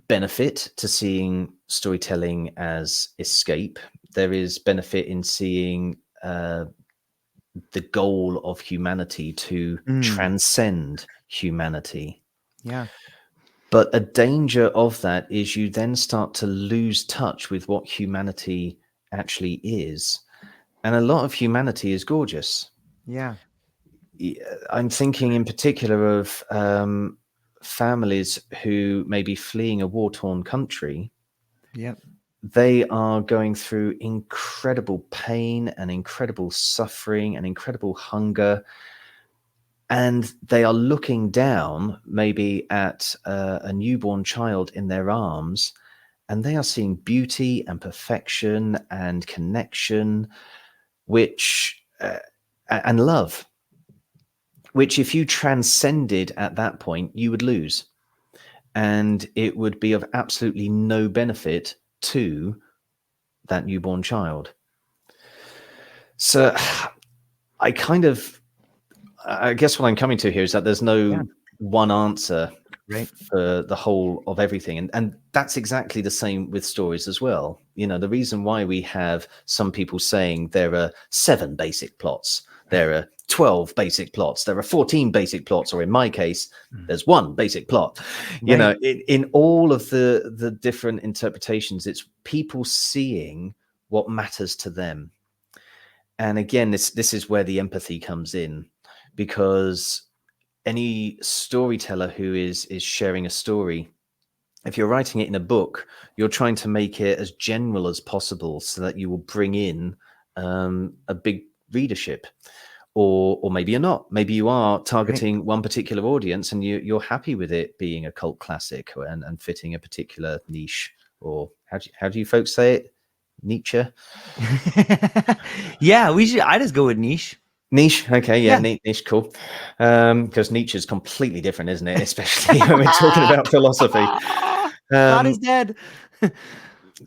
benefit to seeing storytelling as escape. There is benefit in seeing the goal of humanity to transcend humanity. Yeah. But a danger of that is you then start to lose touch with what humanity actually is. And a lot of humanity is gorgeous. Yeah. I'm thinking in particular of families who may be fleeing a war-torn country. Yep. They are going through incredible pain and incredible suffering and incredible hunger. And they are looking down maybe at a newborn child in their arms, and they are seeing beauty and perfection and connection, which and love. which if you transcended at that point, you would lose. And it would be of absolutely no benefit to that newborn child. So I guess what I'm coming to here is that there's Yeah. no one answer Right. for the whole of everything. And that's exactly the same with stories as well. You know, the reason why we have some people saying there are 7 basic plots, there are 12 basic plots, there are 14 basic plots, or in my case, there's 1 basic plot. You Right. know, in all of the different interpretations, it's people seeing what matters to them. And again, this is where the empathy comes in, because any storyteller who is sharing a story, if you're writing it in a book, you're trying to make it as general as possible so that you will bring in a big readership. Or maybe you're not. Maybe you are targeting one particular audience and you're happy with it being a cult classic and fitting a particular niche. Or how do you folks say it? Nietzsche? Yeah, we should. I just go with niche. Niche, okay, yeah, Yeah. niche, cool. Because Nietzsche is completely different, isn't it? Especially when we're talking about philosophy. God is dead.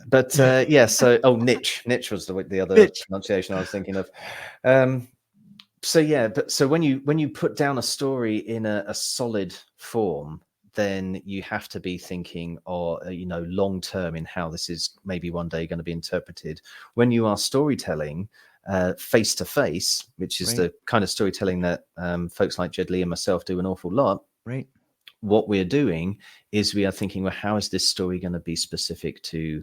But yeah, so niche was the other Bitch. pronunciation I was thinking of. So yeah, but so when you put down a story in a solid form, then you have to be thinking, or long term in how this is maybe one day going to be interpreted. When you are storytelling face to face, which is Right. the kind of storytelling that folks like Jed Lee and myself do an awful lot. Right. What we're doing is we are thinking, well, how is this story going to be specific to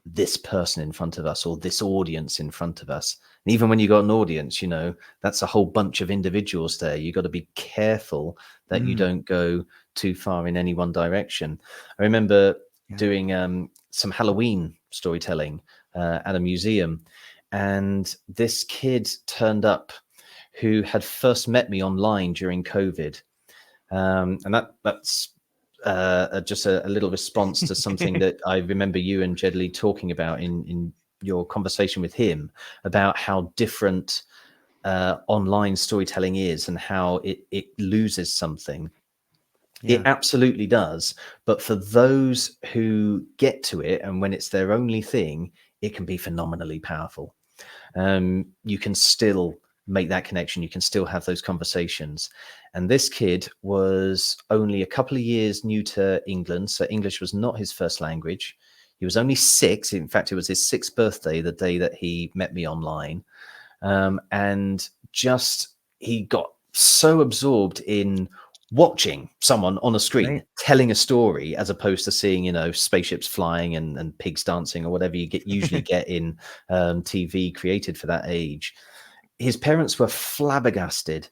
this person in front of us or this audience in front of us? And even when you got an audience, that's a whole bunch of individuals there. You got to be careful that you don't go too far in any one direction. I remember doing some Halloween storytelling at a museum, and this kid turned up who had first met me online during COVID. And that's just a little response to something that I remember you and Jed Lee talking about in your conversation with him about how different online storytelling is and how it loses something. Yeah. It absolutely does. But for those who get to it, and when it's their only thing, it can be phenomenally powerful. You can still make that connection. You can still have those conversations. And this kid was only a couple of years new to England, so English was not his first language. He was only 6. In fact, it was his 6th birthday the day that he met me online. And just he got so absorbed in watching someone on a screen telling a story as opposed to seeing spaceships flying and pigs dancing or whatever you usually get in TV created for that age. His parents were flabbergasted,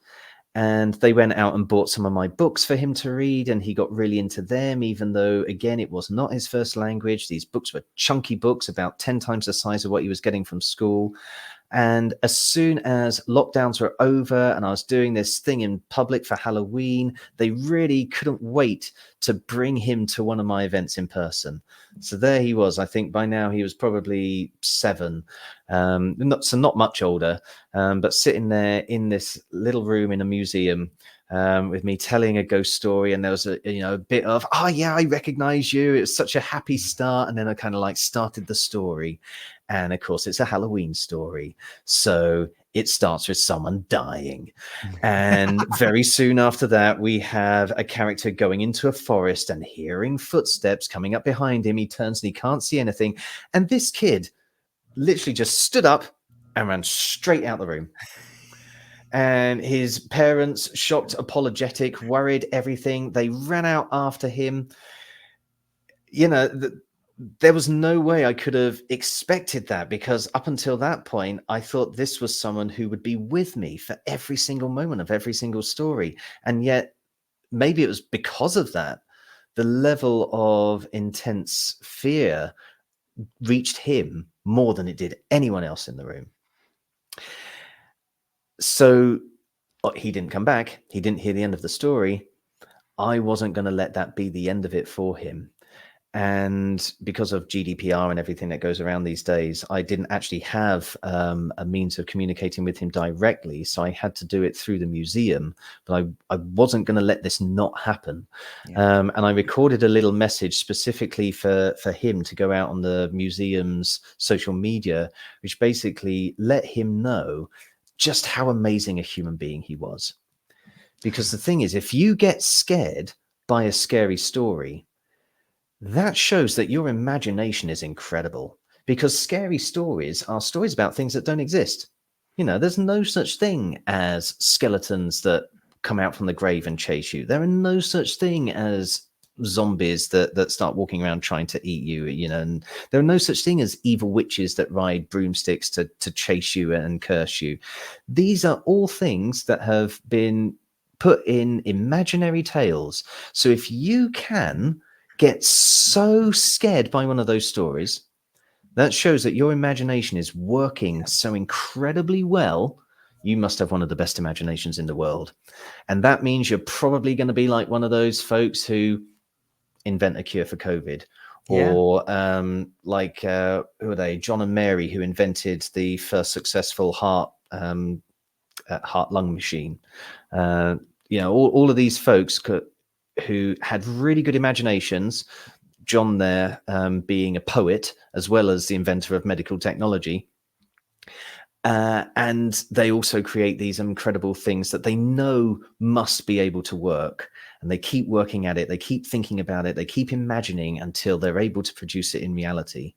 and they went out and bought some of my books for him to read, and he got really into them, even though, again, it was not his first language. These books were chunky books, about 10 times the size of what he was getting from school. And as soon as lockdowns were over and I was doing this thing in public for Halloween, they really couldn't wait to bring him to one of my events in person. So there he was. I think by now he was probably 7, not much older, but sitting there in this little room in a museum with me telling a ghost story. And there was a bit of, oh yeah, I recognize you. It was such a happy start. And then I kind of started the story. And of course, it's a Halloween story. So it starts with someone dying. And very soon after that, we have a character going into a forest and hearing footsteps coming up behind him. He turns and he can't see anything. And this kid literally just stood up and ran straight out the room. And his parents, shocked, apologetic, worried, everything. They ran out after him. There was no way I could have expected that, because up until that point, I thought this was someone who would be with me for every single moment of every single story. And yet, maybe it was because of that, the level of intense fear reached him more than it did anyone else in the room. So he didn't come back. He didn't hear the end of the story. I wasn't going to let that be the end of it for him. And because of GDPR and everything that goes around these days, I didn't actually have a means of communicating with him directly. So I had to do it through the museum, but I wasn't going to let this not happen. Yeah. And I recorded a little message specifically for him to go out on the museum's social media, which basically let him know just how amazing a human being he was. Because the thing is, if you get scared by a scary story, that shows that your imagination is incredible, because scary stories are stories about things that don't exist. You know, there's no such thing as skeletons that come out from the grave and chase you. There are no such thing as zombies that start walking around trying to eat you, you know, and there are no such thing as evil witches that ride broomsticks to chase you and curse you. These are all things that have been put in imaginary tales. So if you can get so scared by one of those stories, that shows that your imagination is working so incredibly well. You must have one of the best imaginations in the world. And that means you're probably going to be like one of those folks who invent a cure for COVID, Yeah. or who are they? John and Mary, who invented the first successful heart lung machine. All of these folks who had really good imaginations. John there being a poet as well as the inventor of medical technology. And they also create these incredible things that they know must be able to work. And they keep working at it. They keep thinking about it. They keep imagining until they're able to produce it in reality.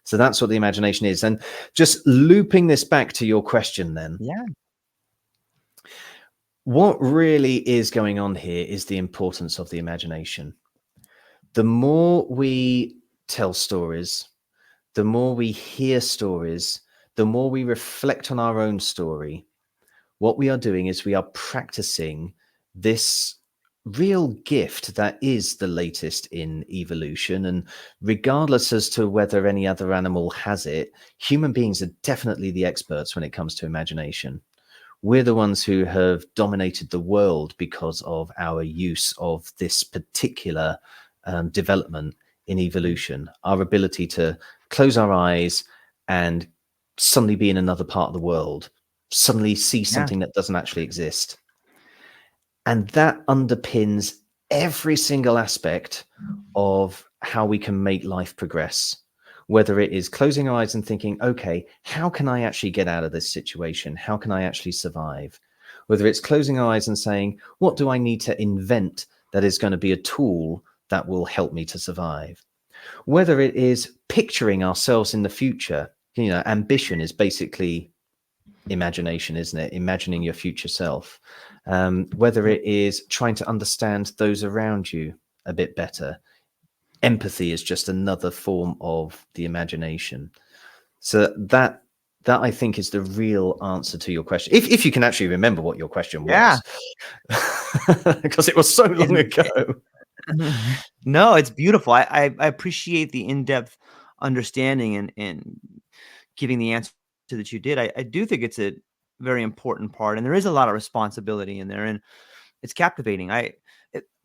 So that's what the imagination is. And just looping this back to your question then. Yeah. What really is going on here is the importance of the imagination. The more we tell stories, the more we hear stories, the more we reflect on our own story, what we are doing is we are practicing this real gift that is the latest in evolution. And regardless as to whether any other animal has it, human beings are definitely the experts when it comes to imagination. We're the ones who have dominated the world because of our use of this particular development in evolution, our ability to close our eyes and suddenly be in another part of the world, suddenly see something that doesn't actually exist. And that underpins every single aspect of how we can make life progress. Whether it is closing our eyes and thinking, okay, how can I actually get out of this situation? How can I actually survive? Whether it's closing our eyes and saying, what do I need to invent that is going to be a tool that will help me to survive? Whether it is picturing ourselves in the future, ambition is basically imagination, isn't it? Imagining your future self. Whether it is trying to understand those around you a bit better. Empathy is just another form of the imagination. So that I think is the real answer to your question. If you can actually remember what your question was, because it was so long ago. No, it's beautiful. I appreciate the in-depth understanding and giving the answer that you did. I do think it's a very important part, and there is a lot of responsibility in there, and it's captivating.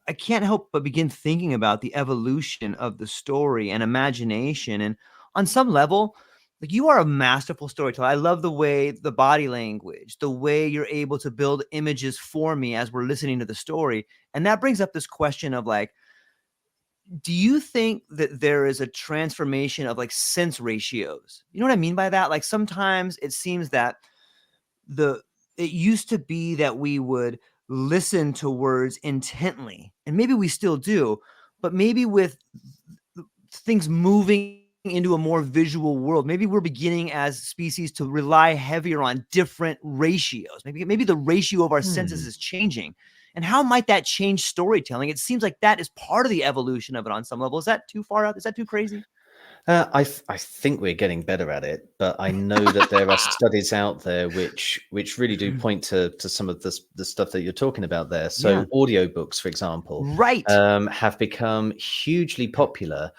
I can't help but begin thinking about the evolution of the story and imagination, and on some level, like, you are a masterful storyteller. I love the way the body language, the way you're able to build images for me as we're listening to the story, and that brings up this question of, like, do you think that there is a transformation of, like, sense ratios? You know what I mean by that? Like, sometimes it seems that it used to be that we would listen to words intently, and maybe we still do, but maybe with things moving into a more visual world, maybe we're beginning as species to rely heavier on different ratios. Maybe the ratio of our senses is changing. And how might that change storytelling? It seems like that is part of the evolution of it on some level. Is that too far out? Is that too crazy? I think we're getting better at it, but I know that there are studies out there which really do point to some of the stuff that you're talking about there. So Yeah. audiobooks, for example, Right. have become hugely popular,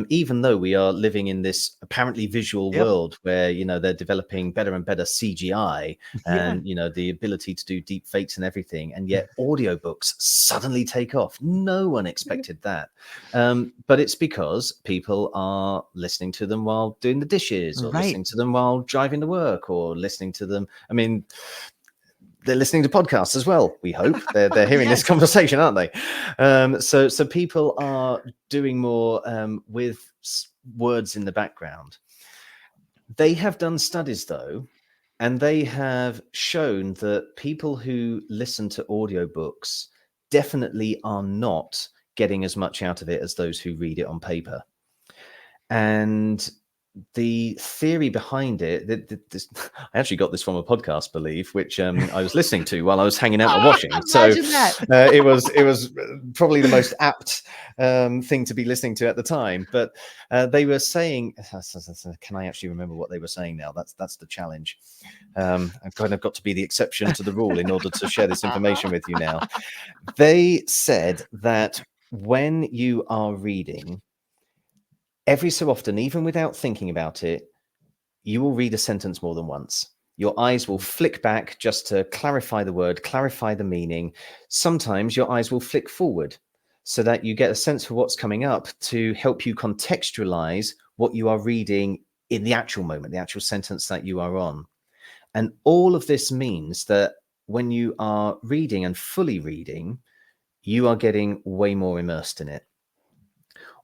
even though we are living in this apparently visual Yep. world where, they're developing better and better CGI Yeah. and, the ability to do deep fakes and everything. And yet audiobooks suddenly take off. No one expected that. But it's because people are listening to them while doing the dishes, or Right. listening to them while driving to work, or listening to them. I mean, they're listening to podcasts as well. We hope they're hearing this Yes. conversation, aren't they? So people are doing more with words in the background. They have done studies though, and they have shown that people who listen to audiobooks definitely are not getting as much out of it as those who read it on paper. And the theory behind it, I actually got this from a podcast, believe, which I was listening to while I was hanging out my washing. So Imagine that. it was probably the most apt thing to be listening to at the time. But they were saying, can I actually remember what they were saying now? That's the challenge. I've kind of got to be the exception to the rule in order to share this information with you now. They said that when you are reading, every so often, even without thinking about it, you will read a sentence more than once. Your eyes will flick back just to clarify the word, clarify the meaning. Sometimes your eyes will flick forward so that you get a sense for what's coming up to help you contextualize what you are reading in the actual moment, the actual sentence that you are on. And all of this means that when you are reading and fully reading, you are getting way more immersed in it.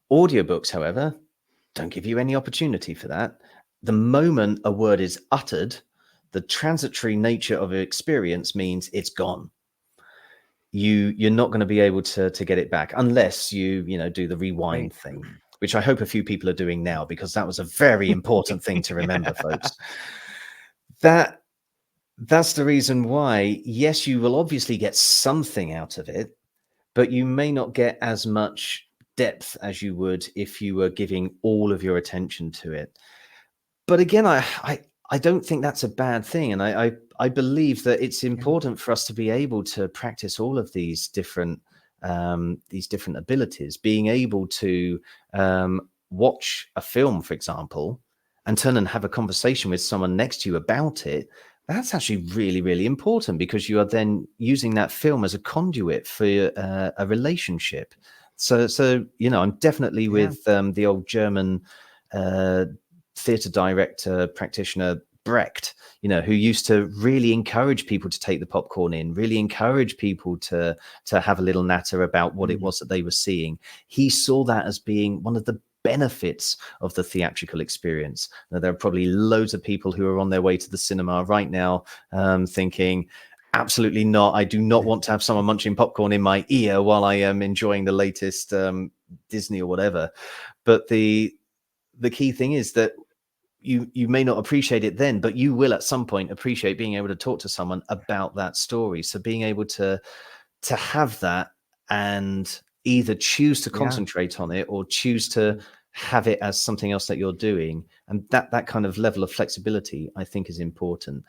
Audiobooks, however, don't give you any opportunity for that. The moment a word is uttered, the transitory nature of experience means it's gone. You're not going to be able to get it back unless you do the rewind thing, which I hope a few people are doing now, because that was a very important thing to remember, folks. That's the reason why, yes, you will obviously get something out of it, but you may not get as much depth as you would if you were giving all of your attention to it. But again, I don't think that's a bad thing. And I believe that it's important for us to be able to practice all of these different abilities, being able to watch a film, for example, and turn and have a conversation with someone next to you about it. That's actually really, really important, because you are then using that film as a conduit for a relationship. So I'm definitely with the old German theatre director practitioner Brecht, who used to really encourage people to take the popcorn in, really encourage people to have a little natter about what it was that they were seeing. He saw that as being one of the benefits of the theatrical experience. Now, there are probably loads of people who are on their way to the cinema right now thinking, absolutely not. I do not want to have someone munching popcorn in my ear while I am enjoying the latest Disney or whatever. But the key thing is that you may not appreciate it then, but you will at some point appreciate being able to talk to someone about that story. So being able to have that and either choose to concentrate on it or choose to have it as something else that you're doing, and that kind of level of flexibility, I think, is important.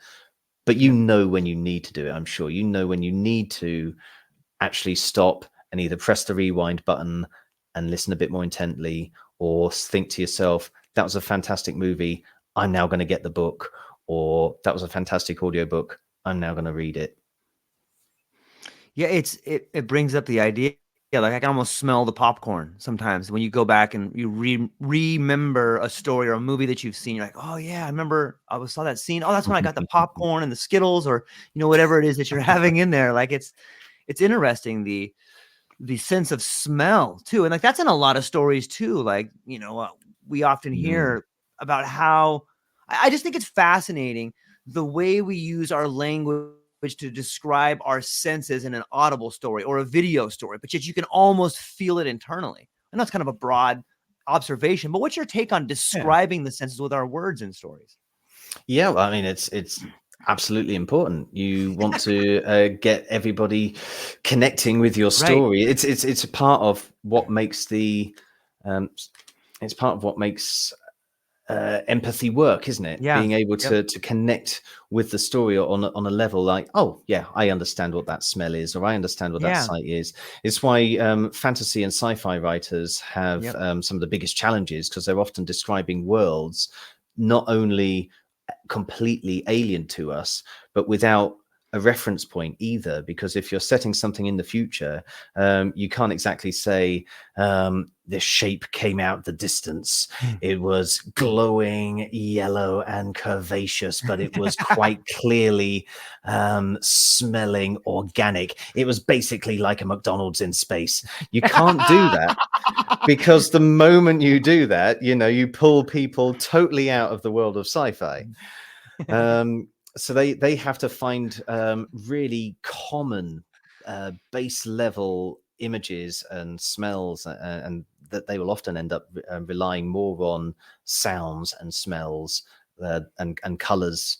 But when you need to do it. I'm sure when you need to actually stop and either press the rewind button and listen a bit more intently, or think to yourself, that was a fantastic movie, I'm now going to get the book, or that was a fantastic audiobook, I'm now going to read it. Yeah, it brings up the idea. Yeah, like I can almost smell the popcorn sometimes when you go back and you remember a story or a movie that you've seen. You're like, oh yeah, I remember I saw that scene. Oh, that's when I got the popcorn and the Skittles, or whatever it is that you're having in there. Like it's interesting, the sense of smell too, and like that's in a lot of stories too. Like we often hear about how I just think it's fascinating the way we use our language to describe our senses in an audible story or a video story, but yet you can almost feel it internally. And that's kind of a broad observation, but what's your take on describing the senses with our words in stories? Yeah, well, I mean, it's absolutely important. You want to get everybody connecting with your story. Right. It's a part of what makes it's part of what makes empathy work, isn't it? Yeah. Being able Yep. to connect with the story on a level like, oh yeah, I understand what that smell is, or I understand what that Yeah. sight is. It's why fantasy and sci-fi writers have Yep. some of the biggest challenges, because they're often describing worlds not only completely alien to us, but without a reference point either. Because if you're setting something in the future, you can't exactly say, this shape came out the distance. It was glowing yellow and curvaceous, but it was quite clearly smelling organic. It was basically like a McDonald's in space. You can't do that, because the moment you do that, you pull people totally out of the world of sci-fi. So they have to find really common base level images and smells, and that they will often end up relying more on sounds and smells and colors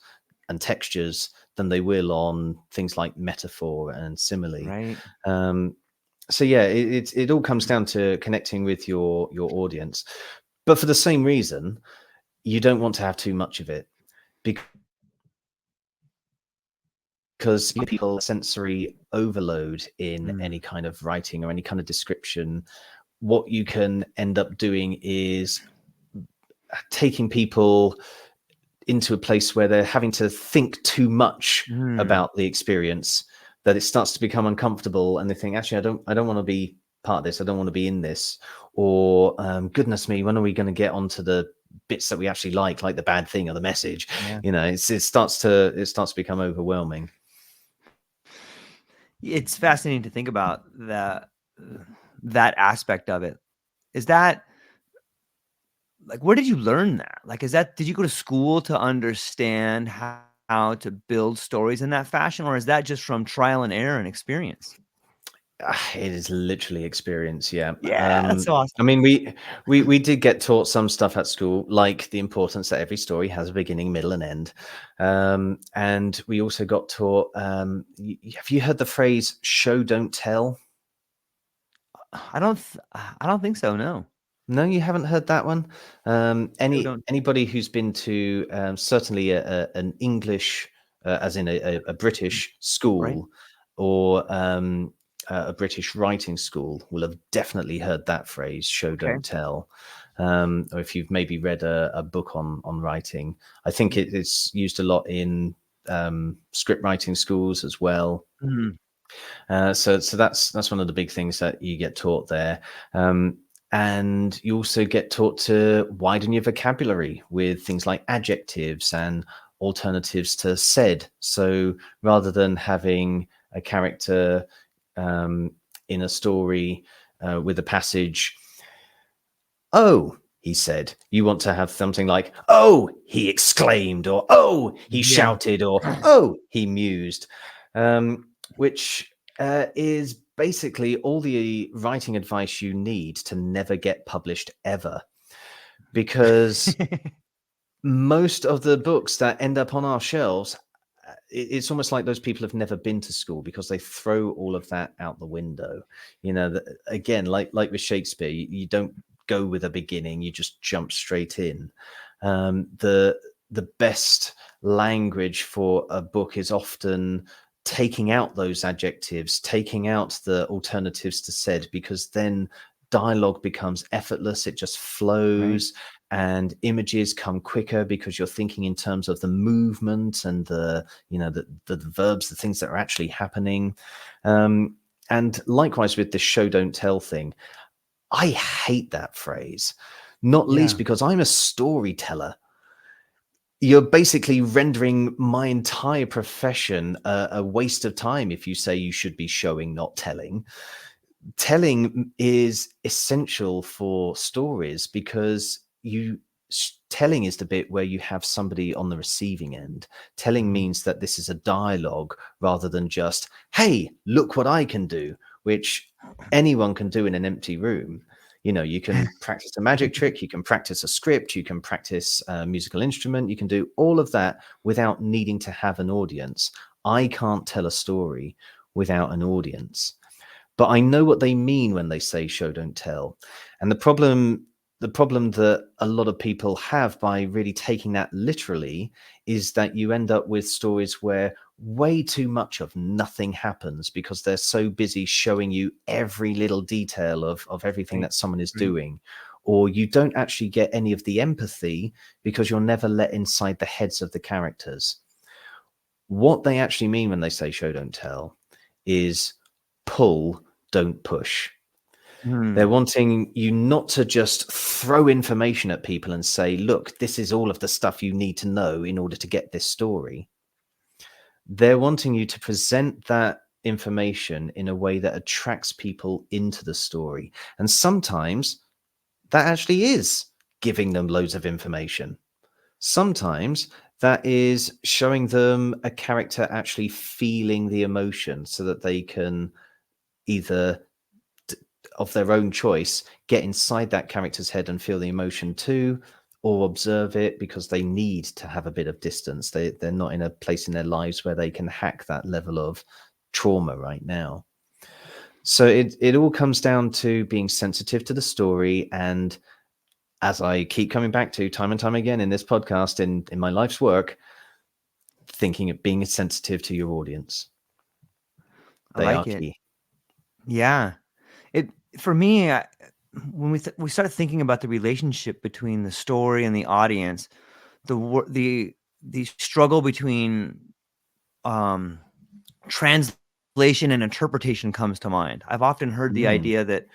and textures than they will on things like metaphor and simile. Right. Um, so yeah, it all comes down to connecting with your audience, but for the same reason, you don't want to have too much of it, because people sensory overload in Mm. any kind of writing or any kind of description. What you can end up doing is taking people into a place where they're having to think too much Mm. about the experience, that it starts to become uncomfortable, and they think, actually, I don't want to be part of this, I don't want to be in this, or goodness me, when are we going to get onto the bits that we actually like the bad thing or the message? Yeah. It starts to become overwhelming. It's fascinating to think about that aspect of it. Is that like, where did you learn that? Like, did you go to school to understand how to build stories in that fashion, or is that just from trial and error and experience? It is literally experience, yeah. Yeah, that's so I awesome. mean, we did get taught some stuff at school, like the importance that every story has a beginning, middle, and end. And we also got taught. Have you heard the phrase "show don't tell"? I don't think so. No. No, you haven't heard that one. Show don't. Anybody who's been to certainly an English, as in a British Right. school, or a British writing school, will have definitely heard that phrase "show Okay. don't tell." Or if you've maybe read a book on writing, I think it's used a lot in script writing schools as well. Mhm. So that's one of the big things that you get taught there. And you also get taught to widen your vocabulary with things like adjectives and alternatives to said. So rather than having a character um, in a story with a passage, "Oh," he said, you want to have something like, "Oh," he exclaimed, or "Oh," he Yeah. shouted, or "Oh," he mused, which is basically all the writing advice you need to never get published ever. Because most of the books that end up on our shelves, it's almost like those people have never been to school, because they throw all of that out the window. Again, like with Shakespeare, you don't go with a beginning, you just jump straight in. The best language for a book is often taking out those adjectives, taking out the alternatives to said, because then dialogue becomes effortless, it just Right. flows, and images come quicker because you're thinking in terms of the movement and the verbs, the things that are actually happening. And likewise with the show don't tell thing, I hate that phrase, not least Yeah. because I'm a storyteller. You're basically rendering my entire profession a waste of time if you say you should be showing, not telling. Telling is essential for stories, because telling is the bit where you have somebody on the receiving end. Telling Mhm. means that this is a dialogue rather than just, "Hey, look what I can do," which anyone can do in an empty room. You can practice a magic trick, you can practice a script, you can practice a musical instrument, you can do all of that without needing to have an audience. I can't tell a story without an audience, but I know what they mean when they say "show don't tell." And the the problem that a lot of people have by really taking that literally is that you end up with stories where way too much of nothing happens because they're so busy showing you every little detail of everything Right. that someone is Right. doing, or you don't actually get any of the empathy because you're never let inside the heads of the characters. What they actually mean when they say show don't tell is pull, don't push. They're Hmm. wanting you not to just throw information at people and say, look, this is all of the stuff you need to know in order to get this story. They're wanting you to present that information in a way that attracts people into the story. And sometimes that actually is giving them loads of information. Sometimes that is showing them a character actually feeling the emotion so that they can either of their own choice get inside that character's head and feel the emotion too, or observe it because they need to have a bit of distance. They're not in a place in their lives where they can hack that level of trauma right now. So it all comes down to being sensitive to the story, and as I keep coming back to time and time again in this podcast, in my life's work, thinking of being sensitive to your audience. I They are like it. key. Yeah. It for me, when we started thinking about the relationship between the story and the audience, the struggle between um, translation and interpretation comes to mind. I've often heard the Mm. idea that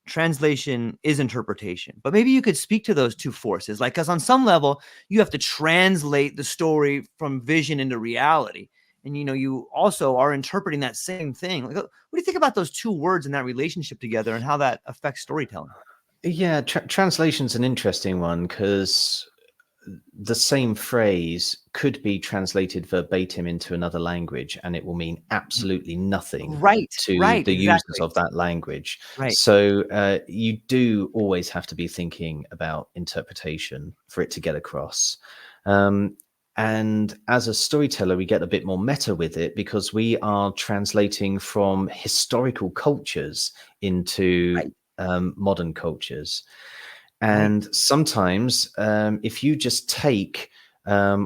translation is interpretation, but maybe you could speak to those two forces, like, because on some level you have to translate the story from vision into reality, and you also are interpreting that same thing. Like, what do you think about those two words and that relationship together and how that affects storytelling? Yeah, translation's an interesting one because the same phrase could be translated verbatim into another language and it will mean absolutely nothing Right, to right, the users exactly. of that language. Right. So you do always have to be thinking about interpretation for it to get across. Um, and as a storyteller, we get a bit more meta with it because we are translating from historical cultures into Right. modern cultures. Right. And sometimes, if you just take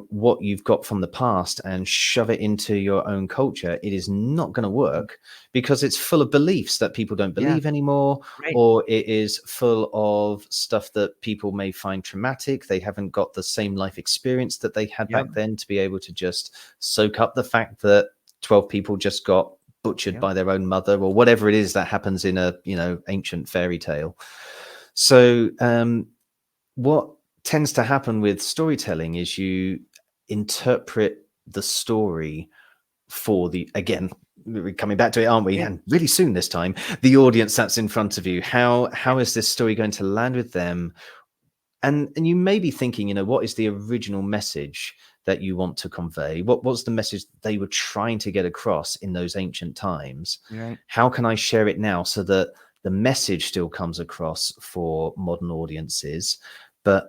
what you've got from the past and shove it into your own culture, it is not going to work because it's full of beliefs that people don't Yeah. believe anymore, Right. or it is full of stuff that people may find traumatic. They haven't got the same life experience that they had Yep. back then to be able to just soak up the fact that 12 people just got butchered Yep. by their own mother or whatever it is that happens in a ancient fairy tale. So what tends to happen with storytelling is you interpret the story for the, again, we're coming back to it, aren't we? Yeah. And really soon this time, the audience that's in front of you. How is this story going to land with them? And you may be thinking, what is the original message that you want to convey? What was the message they were trying to get across in those ancient times? You're right. How can I share it now so that the message still comes across for modern audiences, but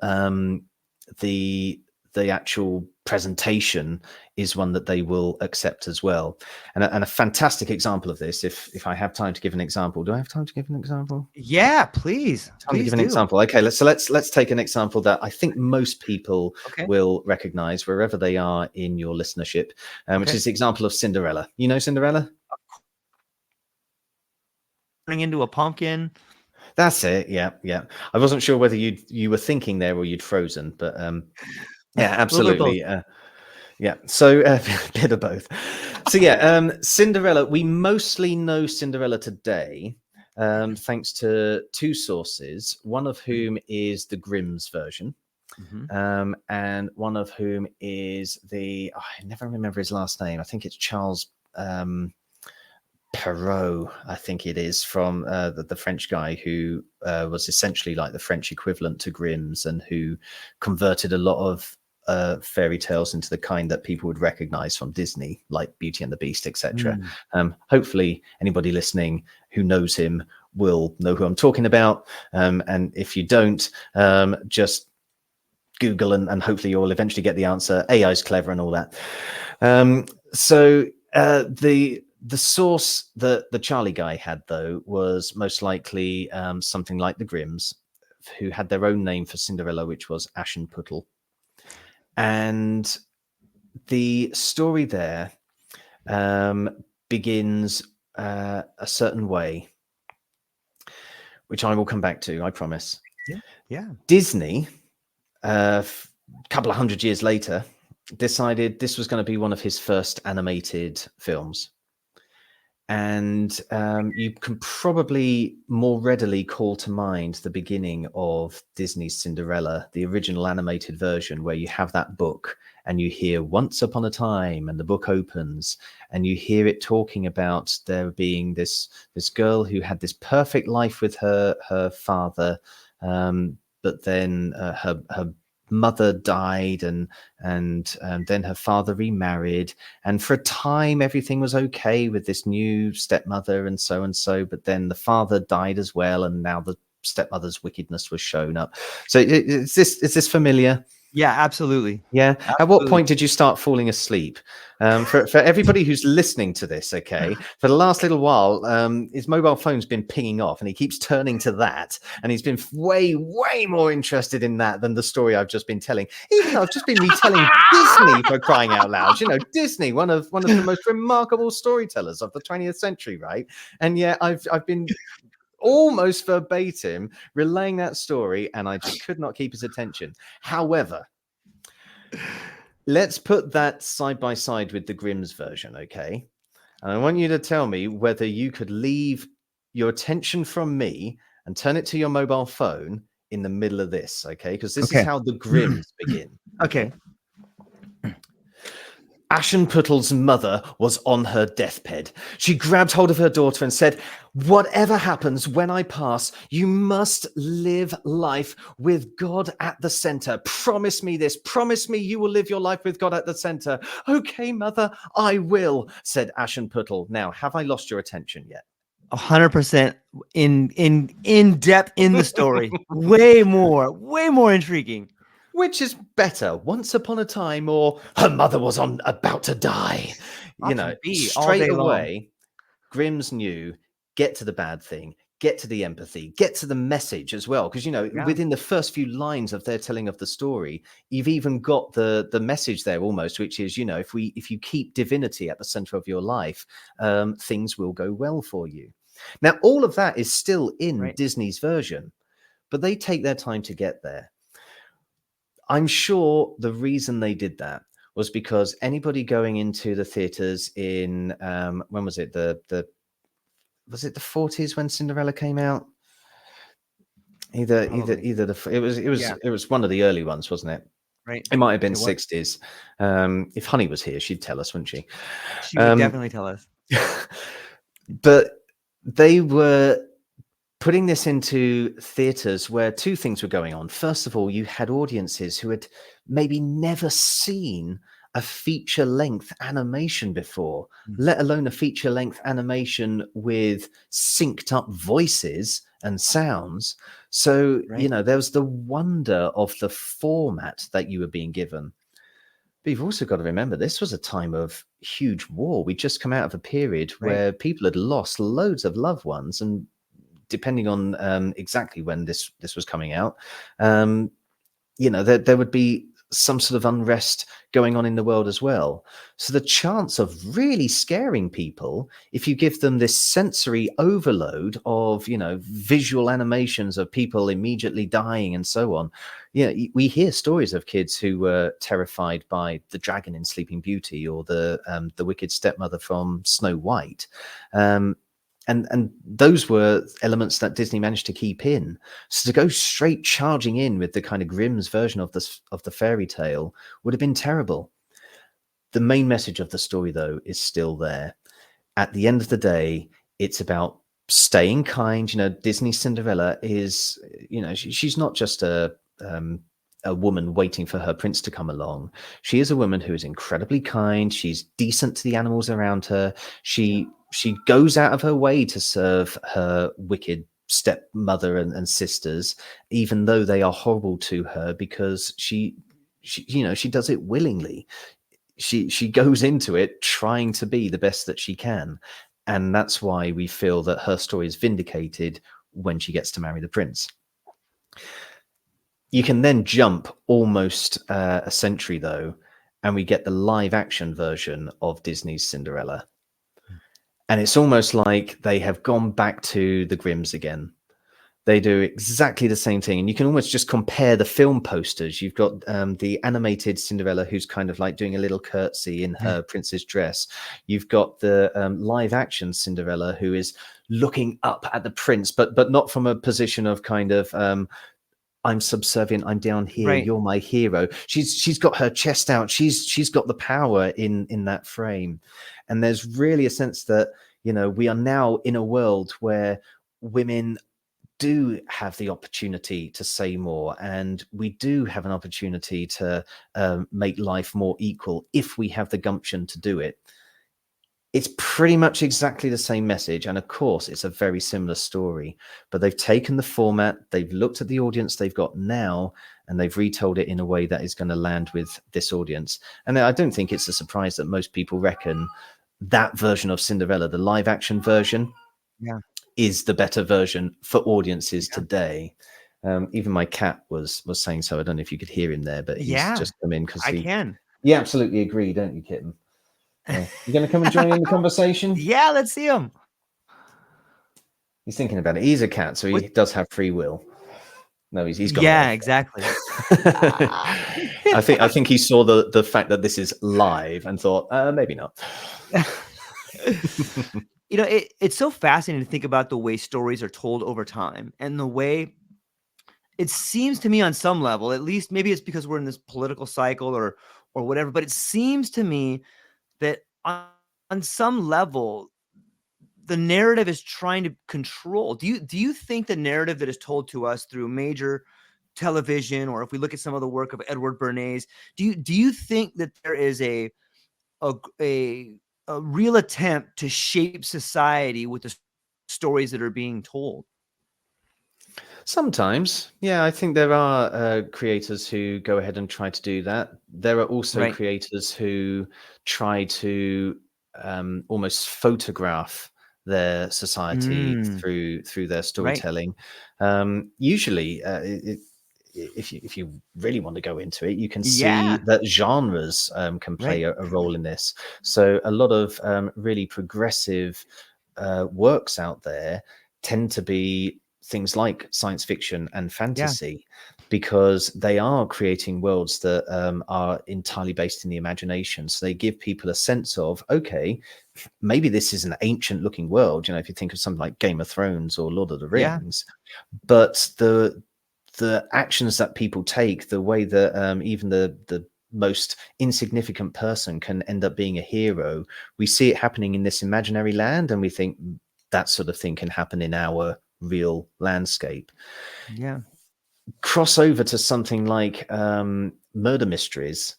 the the actual presentation is one that they will accept as well. And a fantastic example of this, if I have time to give an example, do I have time to give an example? Yeah, please. Time to give Please an do. example. Okay, let's take an example that I think most people Okay. will recognize wherever they are in your listenership, which Okay. is the example of Cinderella. You know Cinderella? Turning into a pumpkin. That's it. Yeah, yeah. I wasn't sure whether you were thinking there or you'd frozen, but yeah, A little bit of both. absolutely. Yeah, so a bit of both. So yeah, Cinderella. We mostly know Cinderella today, thanks to two sources. One of Right. whom is the Grimm's version, Mhm. and one of whom is I never remember his last name. I think it's Charles Perrault, I think it is, from the French guy who was essentially like the French equivalent to Grimm's and who converted a lot of fairy tales into the kind that people would recognize from Disney, like Beauty and the Beast, etc. Mm. Hopefully, anybody listening who knows him will know who I'm talking about. And if you don't, just Google and hopefully you'll eventually get the answer. AI is clever and all that. So the source that the Charlie guy had, though, was most likely something like the Grimm's who had their own name for Cinderella, which was Aschenputtel. And the story there begins a certain way, which I will come back to, I promise. Yeah. Yeah. Disney, a couple of hundred years later, decided this was going to be one of his first animated films. And you can probably more readily call to mind the beginning of Disney's Cinderella, the original animated version, where you have that book and you hear "Once upon a time," and the book opens, and you hear it talking about there being this girl who had this perfect life with her father, but then her mother died, and then her father remarried, and for a time everything was okay with this new stepmother and so, but then the father died as well, and now the stepmother's wickedness was shown up. So is this familiar? Yeah, absolutely. Yeah. At what Absolutely. point did you start falling asleep? For everybody who's listening to this, okay, for the last little while, his mobile phone's been pinging off, and he keeps turning to that, and he's been way more interested in that than the story I've just been telling. Even though I've just been retelling Disney, for crying out loud. You know, Disney, one of the most remarkable storytellers of the 20th century, right? And yet I've been almost verbatim relaying that story, and I just could not keep his attention. However, let's put that side by side with the Grimm's version, okay? And I want you to tell me whether you could leave your attention from me and turn it to your mobile phone in the middle of this, okay? Because this is Okay. how the Grimms begin. Okay. Aschenputtel's mother was on her deathbed. She grabbed hold of her daughter and said, "Whatever happens when I pass, you must live life with God at the center. Promise me this. Promise me you will live your life with God at the center." "Okay, mother, I will," said Aschenputtel. Now, have I lost your attention yet? 100% in depth in the story. way more intriguing. Which is better, "Once upon a time," or "Her mother was about to die"? You know, Option B all straight day long. away, Grimm's knew, get to the bad thing, get to the empathy, get to the message as well. Because, you know, Yeah. within the first few lines of their telling of the story, you've even got the message there almost, which is, you know, if you keep divinity at the center of your life, things will go well for you. Now, all of that is still in Right. Disney's version, but they take their time to get there. I'm sure the reason they did that was because anybody going into the theaters in when was it was it the 40s when Cinderella came out? Either Yeah. it was one of the early ones, wasn't it? Right. It might have been It was. 60s. If Honey was here, she'd tell us, wouldn't she? She would definitely tell us. But they were putting this into theaters where two things were going on. First of all, you had audiences who had maybe never seen a feature-length animation before, let alone a feature-length animation with synced-up voices and sounds. So, you know, there was the wonder of the format that you were being given. But you've also got to remember, this was a time of huge war. We'd just come out of a period where people had lost loads of loved ones, and depending on exactly when this was coming out, you know, there would be some sort of unrest going on in the world as well. So the chance of really scaring people, if you give them this sensory overload of, you know, visual animations of people immediately dying and so on. Yeah, we hear stories of kids who were terrified by the dragon in Sleeping Beauty, or the wicked stepmother from Snow White. And those were elements that Disney managed to keep in. So to go straight charging in with the kind of Grimm's version of the fairy tale would have been terrible. The main message of the story, though, is still there. At the end of the day, it's about staying kind. You know, Disney Cinderella is, you know, she's not just a woman waiting for her prince to come along. She is a woman who is incredibly kind. She's decent to the animals around her. She goes out of her way to serve her wicked stepmother and sisters, even though they are horrible to her, because she you know, she does it willingly. She goes into it trying to be the best that she can, and that's why we feel that her story is vindicated when she gets to marry the prince. You can then jump almost a century, though, and we get the live action version of Disney's Cinderella. And it's almost like they have gone back to the Grimms again. They do exactly the same thing. And you can almost just compare the film posters. You've got the animated Cinderella, who's kind of like doing a little curtsy in her princess dress. You've got the live action Cinderella, who is looking up at the prince, but not from a position of kind of I'm subservient, I'm down here, Right. you're my hero. She's got her chest out, she's got the power in that frame. And there's really a sense that, we are now in a world where women do have the opportunity to say more, and we do have an opportunity to make life more equal if we have the gumption to do it. It's pretty much exactly the same message, and of course it's a very similar story, but they've taken the format, they've looked at the audience they've got now, and they've retold it in a way that is going to land with this audience. And I don't think it's a surprise that most people reckon that version of Cinderella, the live action version, Yeah. is the better version for audiences Yeah. today. Even my cat was saying so. I don't know if you could hear him there, but he's Yeah. just come in because I can. he absolutely agree, don't you, kitten? Yeah. You going to come and join in the conversation? Yeah, let's see him. He's thinking about it. He's a cat, so he What? does have free will. No, he's gone Yeah, away. exactly. I think he saw the fact that this is live and thought, maybe not. It's so fascinating to think about the way stories are told over time, and the way it seems to me on some level, at least maybe it's because we're in this political cycle or whatever, but it seems to me that on some level the narrative is trying to control. Do you think the narrative that is told to us through major television, or if we look at some of the work of Edward Bernays, do you think that there is a real attempt to shape society with the stories that are being told? Sometimes, yeah, I think there are creators who go ahead and try to do that. There are also Right. creators who try to almost photograph their society Mm, through their right. storytelling. Usually, if you really want to go into it, you can see Yeah. that genres can play Right. a role in this. So a lot of really progressive works out there tend to be things like science fiction and Yeah. fantasy, because they are creating worlds that are entirely based in the imagination. So they give people a sense of, okay, maybe this is an ancient looking world, if you think of something like Game of Thrones or Lord of the Yeah. Rings, but the actions that people take, the way that even the most insignificant person can end up being a hero, we see it happening in this imaginary land, and we think that sort of thing can happen in our real landscape. Yeah. Cross over to something like murder mysteries,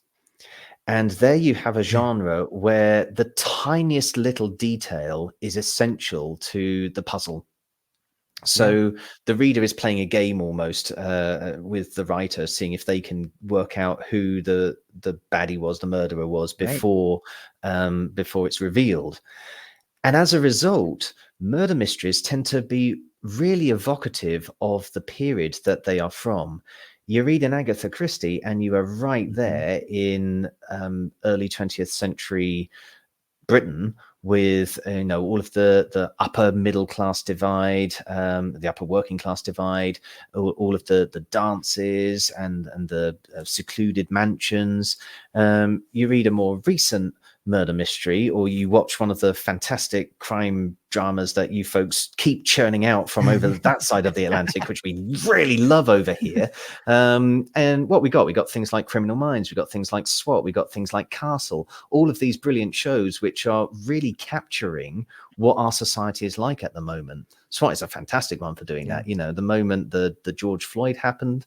and there you have a genre where the tiniest little detail is essential to the puzzle. Yeah. So the reader is playing a game almost with the writer, seeing if they can work out who the baddie was, the murderer was, Right. before it's revealed. And as a result, murder mysteries tend to be really evocative of the period that they are from. You read an Agatha Christie, and you are right Mhm. there in early 20th century Britain, with all of the upper middle class divide, the upper working class divide, all of the dances and the secluded mansions. You read a more recent murder mystery, or you watch one of the fantastic crime dramas that you folks keep churning out from over that side of the Atlantic, which we really love over here. And what we got things like Criminal Minds, we got things like SWAT, we got things like Castle, all of these brilliant shows which are really capturing what our society is like at the moment. SWAT is a fantastic one for doing Yeah. that. The moment the George Floyd happened,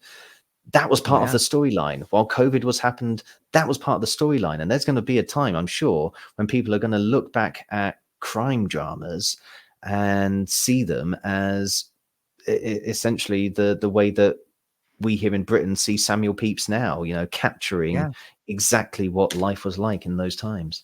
that was Oh, part of yeah. the storyline. While COVID was happened, that was part of the storyline. And there's going to be a time, I'm sure, when people are going to look back at crime dramas and see them as essentially the way that we here in Britain see Samuel Pepys now, capturing Yeah. exactly what life was like in those times.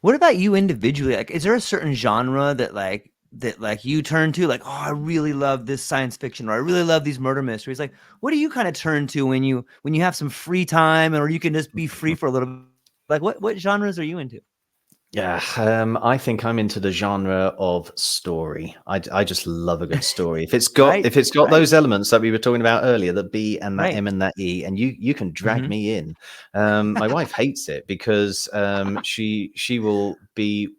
What about you individually? Like, is there a certain genre that, like, that like you turn to, like, oh, I really love this science fiction, or I really love these murder mysteries? Like, what do you kind of turn to when you have some free time, or you can just be free for a little bit? Like, what genres are you into? Yeah, I think I'm into the genre of story. I just love a good story. Right, If it's got right, those elements that we were talking about earlier, the B and that right. M and that E, and you can drag Hmm. me in. My wife hates it because she will be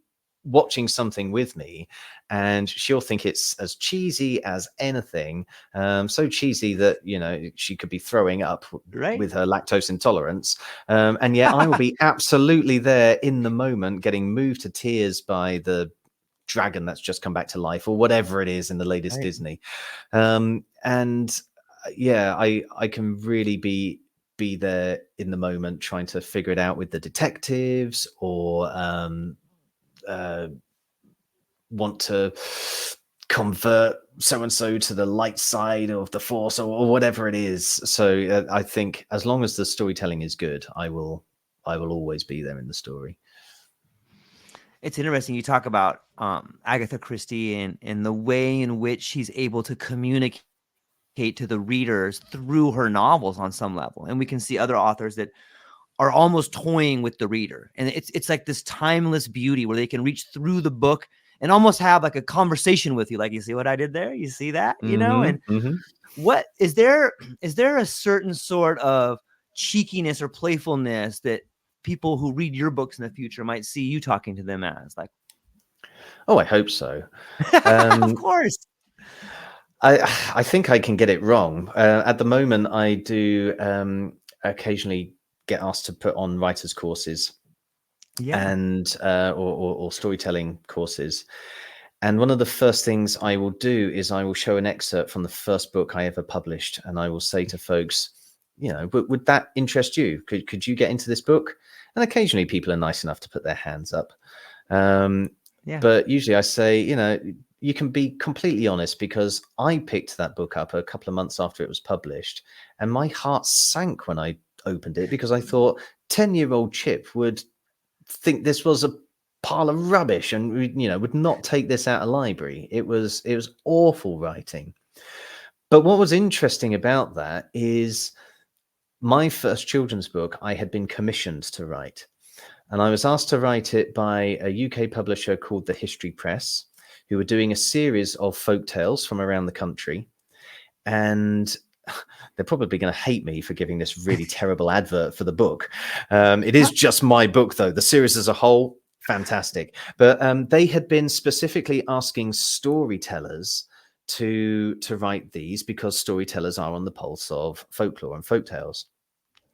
watching something with me, and she'll think it's as cheesy as anything. So cheesy that she could be throwing up Right. with her lactose intolerance. And yet I will be absolutely there in the moment, getting moved to tears by the dragon that's just come back to life or whatever it is in the latest Right. Disney. And yeah, I can really be there in the moment trying to figure it out with the detectives, or uh, want to convert so and so to the light side of the force, or whatever it is. So I think as long as the storytelling is good, I will always be there in the story. It's interesting you talk about Agatha Christie and the way in which she's able to communicate to the readers through her novels on some level. And we can see other authors that are almost toying with the reader. And it's like this timeless beauty where they can reach through the book and almost have like a conversation with you. Like, you see what I did there? You see that? Hmm. And Hmm. what is there a certain sort of cheekiness or playfulness that people who read your books in the future might see you talking to them as? Like, Oh, I hope so. of Um, course. I I think I can get it wrong. At the moment, I do occasionally get asked to put on writers' courses, Yeah. and or storytelling courses. And one of the first things I will do is I will show an excerpt from the first book I ever published, and I will say to folks, would that interest you? Could you get into this book? And occasionally people are nice enough to put their hands up. Um, Yeah. but usually I say, you can be completely honest, because I picked that book up a couple of months after it was published, and my heart sank when I opened it, because I thought 10-year-old Chip would think this was a pile of rubbish, and would not take this out of library. It was awful writing. But what was interesting about that is my first children's book I had been commissioned to write, and I was asked to write it by a UK publisher called the History Press, who were doing a series of folk tales from around the country. And they're probably going to hate me for giving this really terrible advert for the book. It is just my book, though. The series as a whole, fantastic. But they had been specifically asking storytellers to write these, because storytellers are on the pulse of folklore and folktales.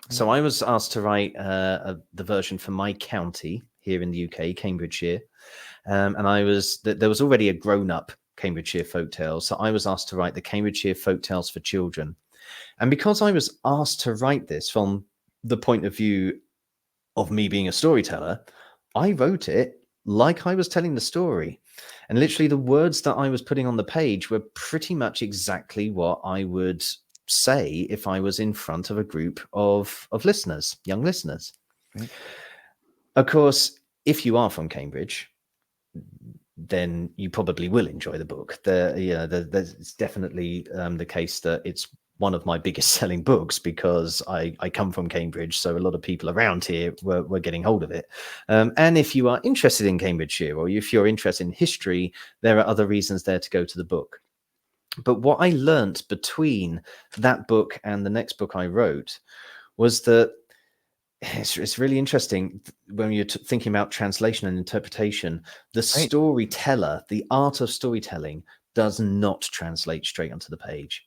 Right. So I was asked to write the version for my county here in the UK, Cambridgeshire, and there was already a grown-up Cambridgeshire folktale, so I was asked to write the Cambridgeshire folktales for children. And because I was asked to write this from the point of view of me being a storyteller, I wrote it like I was telling the story. And literally, the words that I was putting on the page were pretty much exactly what I would say if I was in front of a group of listeners, young listeners. Right. Of course, if you are from Cambridge, then you probably will enjoy the book. It's definitely the case that it's one of my biggest selling books, because I come from Cambridge, so a lot of people around here were getting hold of it. And if you are interested in Cambridgeshire, or if you're interested in history, there are other reasons there to go to the book. But what I learnt between that book and the next book I wrote was that it's really interesting when you're thinking about translation and interpretation. The Right. storyteller, the art of storytelling, does not translate straight onto the page.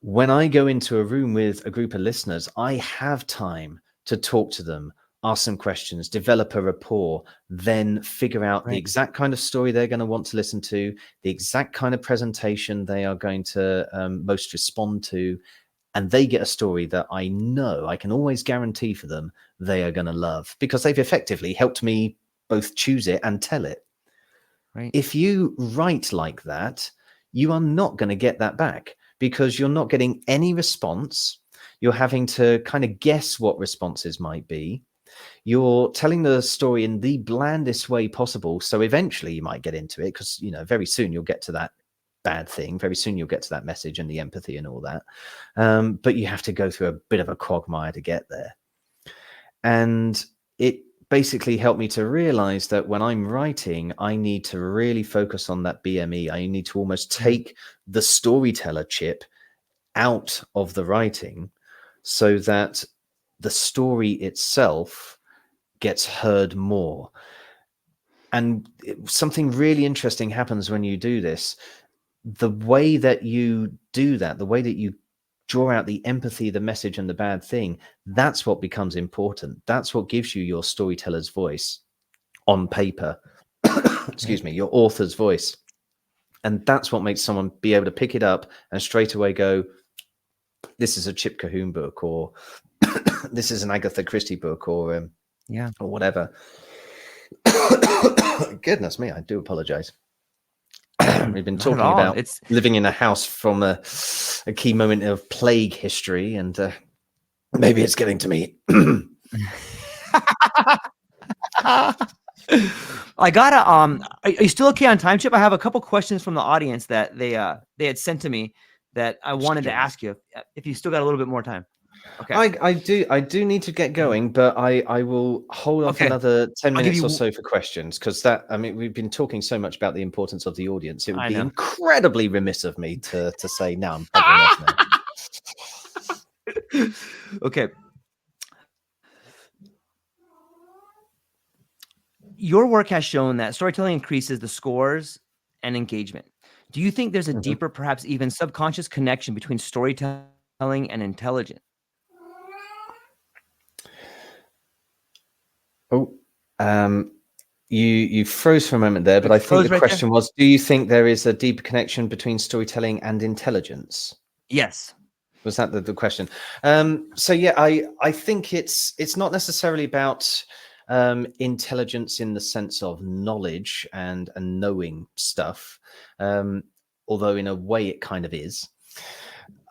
When I go into a room with a group of listeners, I have time to talk to them, ask some questions, develop a rapport, then figure out the Right. exact kind of story they're going to want to listen to, the exact kind of presentation they are going to most respond to, and they get a story that I know I can always guarantee for them they are going to love, because they've effectively helped me both choose it and tell it. Right. If you write like that, you are not going to get that back, because you're not getting any response. You're having to kind of guess what responses might be. You're telling the story in the blandest way possible. So eventually you might get into it because, very soon you'll get to that bad thing. Very soon you'll get to that message and the empathy and all that. But you have to go through a bit of a quagmire to get there. And it basically helped me to realize that when I'm writing, I need to really focus on that BME. I need to almost take the storyteller chip out of the writing so that the story itself gets heard more. And something really interesting happens when you do this. The way that you do that, the way that you draw out the empathy, the message, and the bad thing, that's what becomes important. That's what gives you your storyteller's voice on paper. Excuse me, your author's voice. And that's what makes someone be able to pick it up and straight away go, this is a Chip Colquhoun book, or this is an Agatha Christie book, or whatever. Goodness me, I do apologize. We've been talking about living in a house from a key moment of plague history, and maybe it's getting to me. I gotta are you still okay on time, Chip? I have a couple questions from the audience that they had sent to me that I wanted to ask you if you still got a little bit more time. Okay. I do need to get going, but I will hold off another 10 minutes or so for questions, because we've been talking so much about the importance of the audience. It would be incredibly remiss of me to say now I'm bugging off now. Okay. Your work has shown that storytelling increases the scores and engagement. Do you think there's a deeper, perhaps even subconscious connection between storytelling and intelligence? Oh, you froze for a moment there, but I think the question was, do you think there is a deeper connection between storytelling and intelligence? Yes. Was that the question? So yeah, I think it's not necessarily about intelligence in the sense of knowledge and knowing stuff, although in a way it kind of is.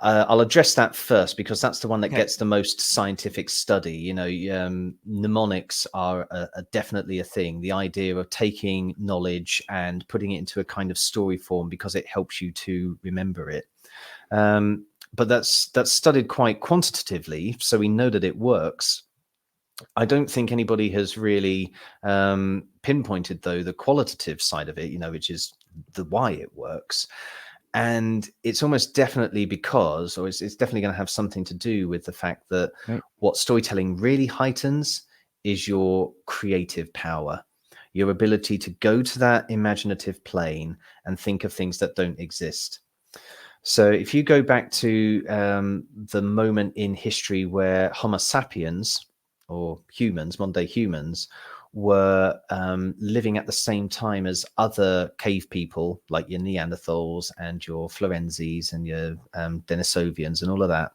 I'll address that first because that's the one that gets the most scientific study. Mnemonics are definitely a thing. The idea of taking knowledge and putting it into a kind of story form because it helps you to remember it. But that's studied quite quantitatively, so we know that it works. I don't think anybody has really pinpointed, though, the qualitative side of it, which is the why it works. And it's almost definitely because, or it's definitely going to have something to do with the fact that what storytelling really heightens is your creative power, your ability to go to that imaginative plane and think of things that don't exist. So if you go back to the moment in history where Homo sapiens, or humans, modern day humans, were living at the same time as other cave people like your Neanderthals and your Florenzis and your Denisovians and all of that.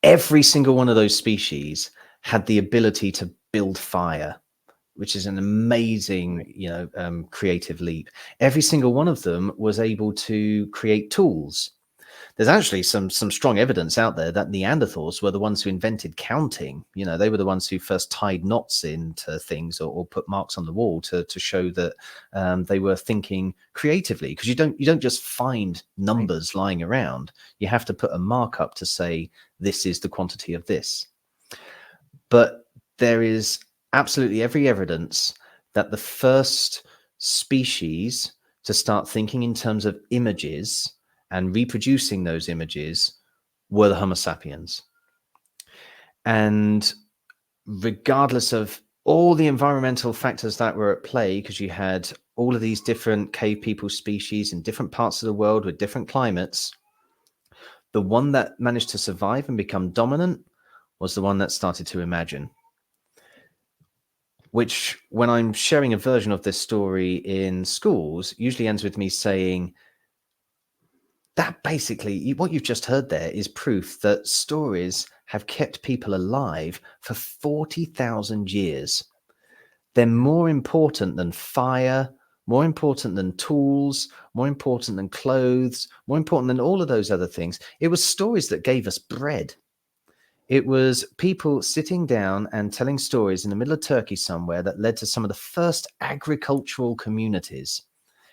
Every single one of those species had the ability to build fire, which is an amazing, creative leap. Every single one of them was able to create tools. There's actually some strong evidence out there that Neanderthals were the ones who invented counting. They were the ones who first tied knots into things or put marks on the wall to show that they were thinking creatively. Because you don't just find numbers lying around. You have to put a mark up to say this is the quantity of this. But there is absolutely every evidence that the first species to start thinking in terms of images and reproducing those images were the Homo sapiens. And regardless of all the environmental factors that were at play, because you had all of these different cave people species in different parts of the world with different climates, the one that managed to survive and become dominant was the one that started to imagine. Which, when I'm sharing a version of this story in schools, usually ends with me saying, that basically, what you've just heard there is proof that stories have kept people alive for 40,000 years. They're more important than fire, more important than tools, more important than clothes, more important than all of those other things. It was stories that gave us bread. It was people sitting down and telling stories in the middle of Turkey somewhere that led to some of the first agricultural communities.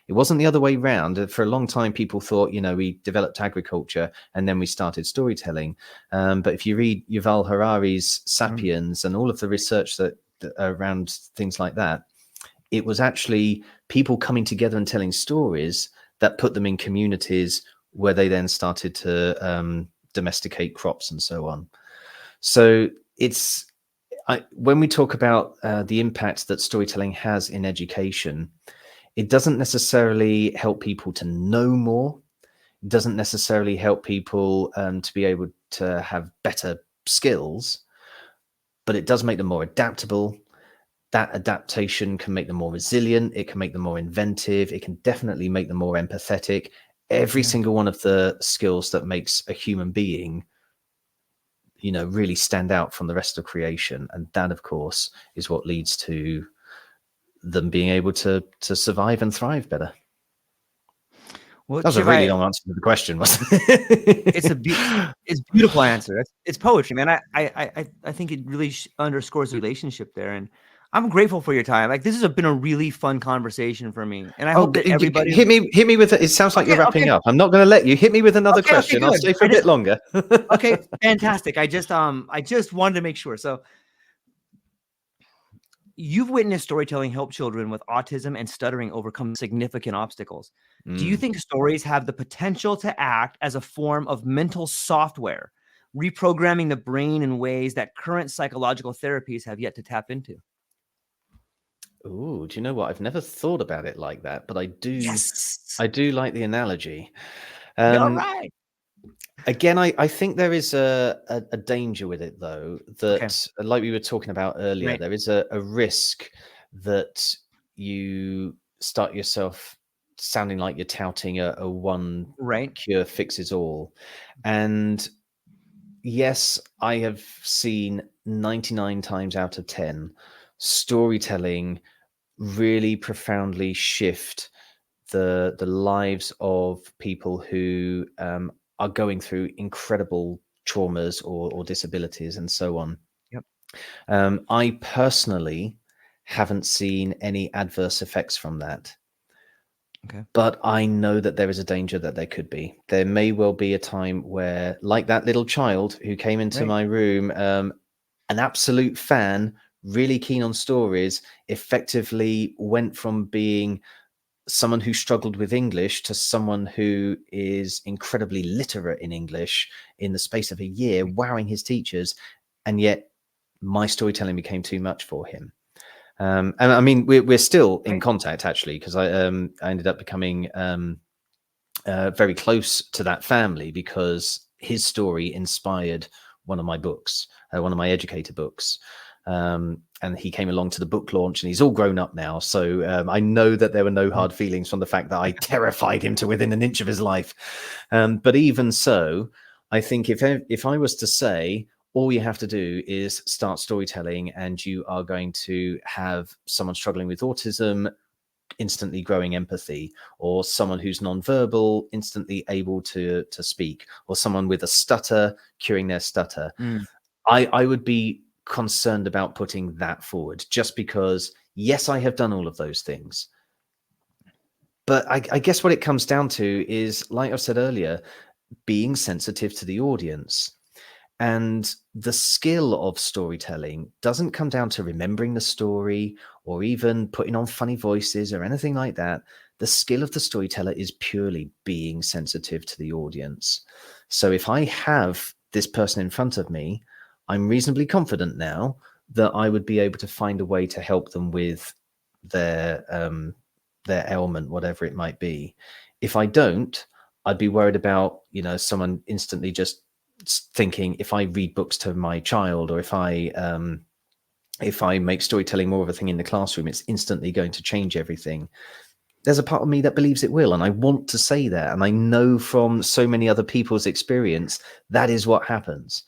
It wasn't the other way round. For a long time, people thought, we developed agriculture and then we started storytelling. But if you read Yuval Harari's *Sapiens* and all of the research that around things like that, it was actually people coming together and telling stories that put them in communities where they then started to domesticate crops and so on. So when we talk about the impact that storytelling has in education, it doesn't necessarily help people to know more. It doesn't necessarily help people to be able to have better skills, but it does make them more adaptable. That adaptation can make them more resilient. It can make them more inventive. It can definitely make them more empathetic. Every single one of the skills that makes a human being, really stand out from the rest of creation. And that, of course, is what leads to them being able to survive and thrive better. Well, That was a Chip, really long answer to the question, wasn't it? it's a beautiful answer. It's poetry, man. I think it really underscores the relationship there, and I'm grateful for your time. Like, this has been a really fun conversation for me, and I hope that everybody hit me with it. It sounds like you're wrapping up. I'm not going to let you hit me with another question. I'll stay for a bit longer. Okay, fantastic. I just wanted to make sure. So, you've witnessed storytelling help children with autism and stuttering overcome significant obstacles. Do you think stories have the potential to act as a form of mental software, reprogramming the brain in ways that current psychological therapies have yet to tap into? Oh, do you know what? I've never thought about it like that, but I do. Yes. I do like the analogy. All right. Again, I think there is a danger with it, though, that like we were talking about earlier, Right. there is a risk that you start yourself sounding like you're touting a one cure fixes all. And yes, I have seen 99 times out of 10 storytelling really profoundly shift the lives of people who are going through incredible traumas or disabilities and so on. Yep. I personally haven't seen any adverse effects from that. Okay. But I know that there is a danger that there could be. There may well be a time where, like that little child who came into my room, an absolute fan, really keen on stories, effectively went from being someone who struggled with English to someone who is incredibly literate in English in the space of a year, wowing his teachers. And yet my storytelling became too much for him. And I mean, we're still in contact, actually, because I ended up becoming very close to that family because his story inspired one of my books, one of my educator books. And he came along to the book launch, and he's all grown up now. So I know that there were no hard feelings from the fact that I terrified him to within an inch of his life. But even so, I think if I was to say, all you have to do is start storytelling, and you are going to have someone struggling with autism instantly growing empathy, or someone who's nonverbal instantly able to speak, or someone with a stutter curing their stutter. I would be concerned about putting that forward, just because, yes, I have done all of those things. But I guess what it comes down to is, like I said earlier, being sensitive to the audience. And the skill of storytelling doesn't come down to remembering the story or even putting on funny voices or anything like that. The skill of the storyteller is purely being sensitive to the audience. So if I have this person in front of me, I'm reasonably confident now that I would be able to find a way to help them with their ailment, whatever it might be. If I don't, I'd be worried about, someone instantly just thinking, if I read books to my child, or if I make storytelling more of a thing in the classroom, it's instantly going to change everything. There's a part of me that believes it will, and I want to say that, and I know from so many other people's experience that is what happens.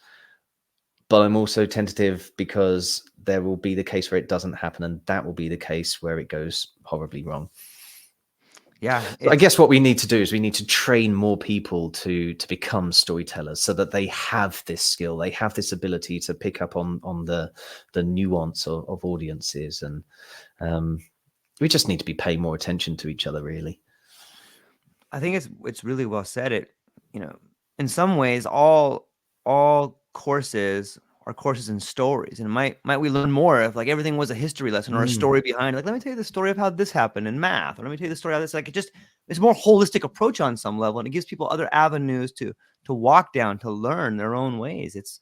But I'm also tentative because there will be the case where it doesn't happen, and that will be the case where it goes horribly wrong. Yeah, So I it's guess what we need to do is we need to train more people to become storytellers, so that they have this skill, they have this ability to pick up on the nuance of audiences, and um, we just need to be paying more attention to each other, really. I think it's really well said. It, you know, in some ways, all courses are courses in stories, and might we learn more if like everything was a history lesson or a Mm. story behind it. Like, let me tell you the story of how this happened in math, or let me tell you the story of how this. Like, it's a more holistic approach on some level, and it gives people other avenues to walk down to learn their own ways. It's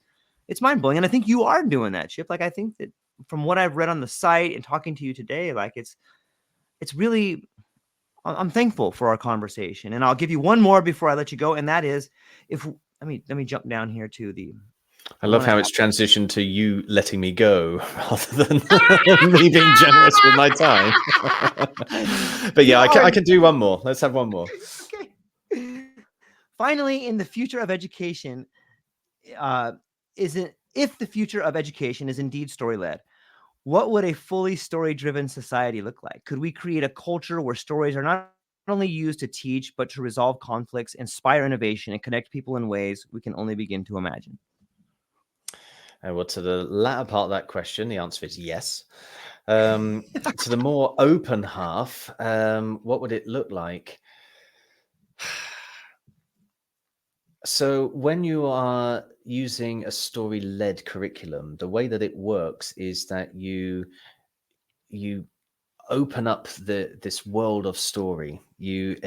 mind blowing, and I think you are doing that, Chip. Like, I think that from what I've read on the site and talking to you today, like it's really I'm thankful for our conversation, and I'll give you one more before I let you go, and that is, if let me jump down here to I the love one I how have. it's transitioned to you letting me go rather than me being generous with my time. But yeah, You I already can do one more. Let's have one more. okay. Finally, in the future of education, uh, isn't if the future of education is indeed story led, what would a fully story driven society look like? Could we create a culture where stories are not only used to teach, but to resolve conflicts, inspire innovation, and connect people in ways we can only begin to imagine? Well, to the latter part of that question, the answer is yes. To the more open half, what would it look like? So, when you are using a story-led curriculum, the way that it works is that you open up this world of story. You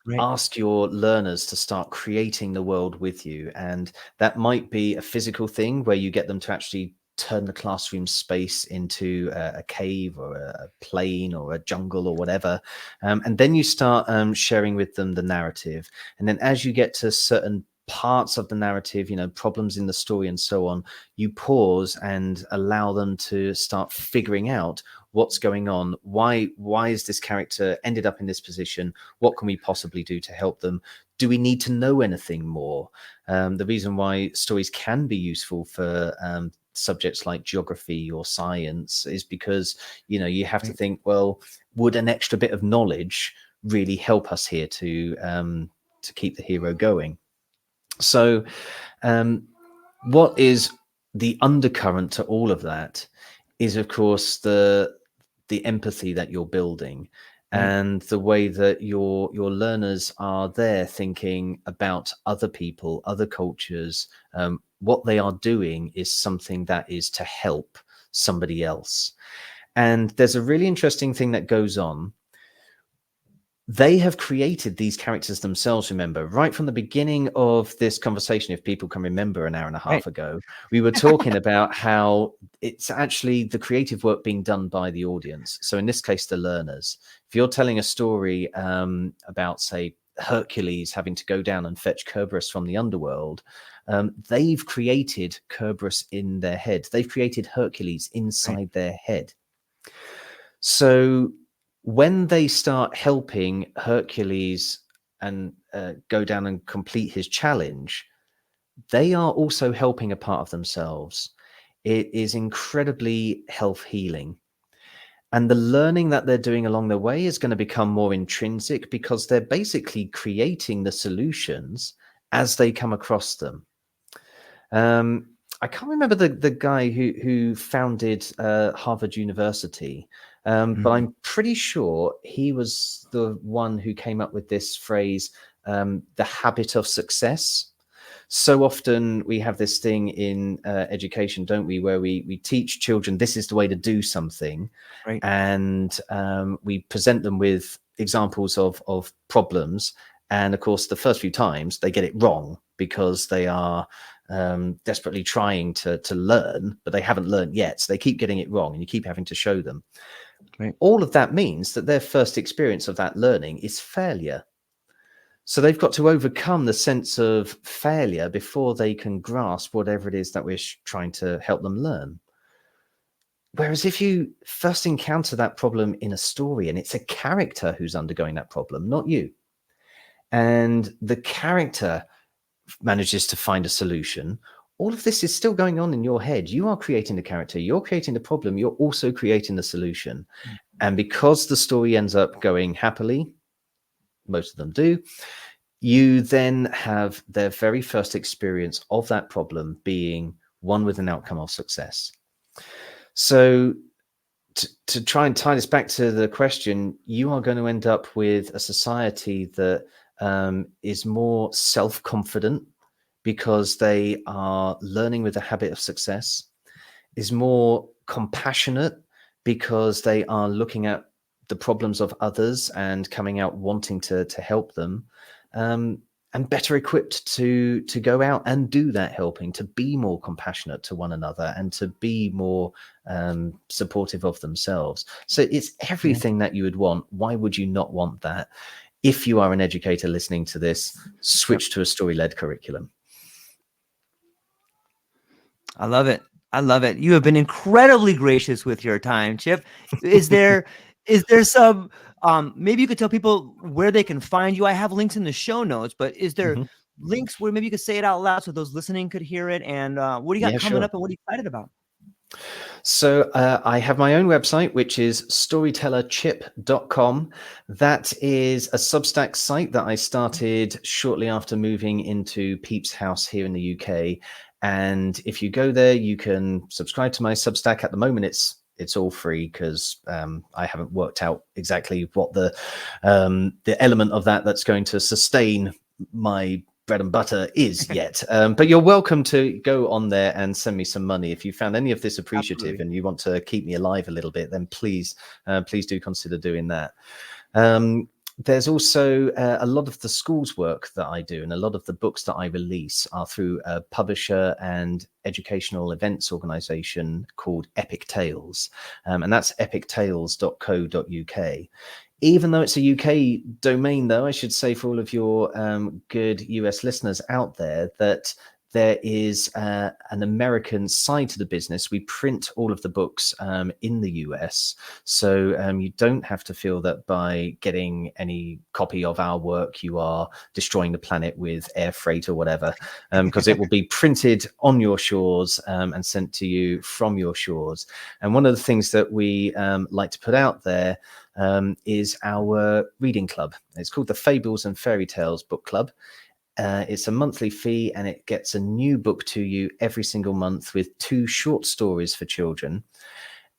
Right, ask your learners to start creating the world with you, and that might be a physical thing where you get them to actually turn the classroom space into a cave or a plane or a jungle or whatever, and then you start sharing with them the narrative, and then as you get to certain parts of the narrative, problems in the story and so on, you pause and allow them to start figuring out what's going on, why is this character ended up in this position, what can we possibly do to help them, do we need to know anything more. The reason why stories can be useful for subjects like geography or science is because you have to right, think, well, would an extra bit of knowledge really help us here to keep the hero going? So what is the undercurrent to all of that is, of course, the empathy that you're building, right, and the way that your learners are there thinking about other people, other cultures. What they are doing is something that is to help somebody else. And there's a really interesting thing that goes on. They have created these characters themselves. Remember, right from the beginning of this conversation, if people can remember an hour and a right. half ago, we were talking about how it's actually the creative work being done by the audience. So in this case, the learners. If you're telling a story about, say, Hercules having to go down and fetch Cerberus from the underworld, they've created Cerberus in their head. They've created Hercules Right, inside their head. So when they start helping Hercules and go down and complete his challenge, they are also helping a part of themselves. It is incredibly health healing. And the learning that they're doing along the way is going to become more intrinsic because they're basically creating the solutions as they come across them. Um, I can't remember the guy who founded Harvard University, but mhm, I'm pretty sure he was the one who came up with this phrase, the habit of success. So often we have this thing in education, don't we, where we teach children this is the way to do something, right, and we present them with examples of problems. And of course, the first few times they get it wrong because they are desperately trying to learn, but they haven't learned yet. So they keep getting it wrong, and you keep having to show them. right. All of that means that their first experience of that learning is failure. So they've got to overcome the sense of failure before they can grasp whatever it is that we're trying to help them learn. Whereas if you first encounter that problem in a story and it's a character who's undergoing that problem, not you, and the character manages to find a solution, all of this is still going on in your head. You are creating the character, you're creating the problem, you're also creating the solution. And because the story ends up going happily, most of them do, you then have their very first experience of that problem being one with an outcome of success. So to try and tie this back to the question, you are going to end up with a society that is more self-confident because they are learning with the habit of success, is more compassionate because they are looking at the problems of others and coming out wanting to help them, and better equipped to go out and do that helping, to be more compassionate to one another and to be more supportive of themselves. So it's everything that you would want. Why would you not want that? If you are an educator listening to this, switch to a story-led curriculum. I love it. I love it. You have been incredibly gracious with your time, Chip. Is there some maybe you could tell people where they can find you? I have links in the show notes, but is there links where maybe you could say it out loud so those listening could hear it? And what do you got Yeah, coming sure. up and what are you excited about? So I have my own website, which is storytellerchip.com. That is a Substack site that I started shortly after moving into Peep's house here in the UK. And if you go there, you can subscribe to my Substack. At the moment, it's all free because I haven't worked out exactly what the element of that that's going to sustain my bread and butter is yet. But you're welcome to go on there and send me some money. If you found any of this appreciative Absolutely. and you want to keep me alive a little bit, then please do consider doing that. There's also a lot of the school's work that I do, and a lot of the books that I release are through a publisher and educational events organization called Epic Tales. And that's epictales.co.uk. Even though it's a UK domain, though, I should say for all of your good US listeners out there that there is an American side to the business. We print all of the books in the US. So you don't have to feel that by getting any copy of our work, you are destroying the planet with air freight or whatever, because it will be printed on your shores and sent to you from your shores. And one of the things that we like to put out there is our reading club. It's called the Fables and Fairy Tales Book Club. It's a monthly fee and it gets a new book to you every single month with 2 short stories for children.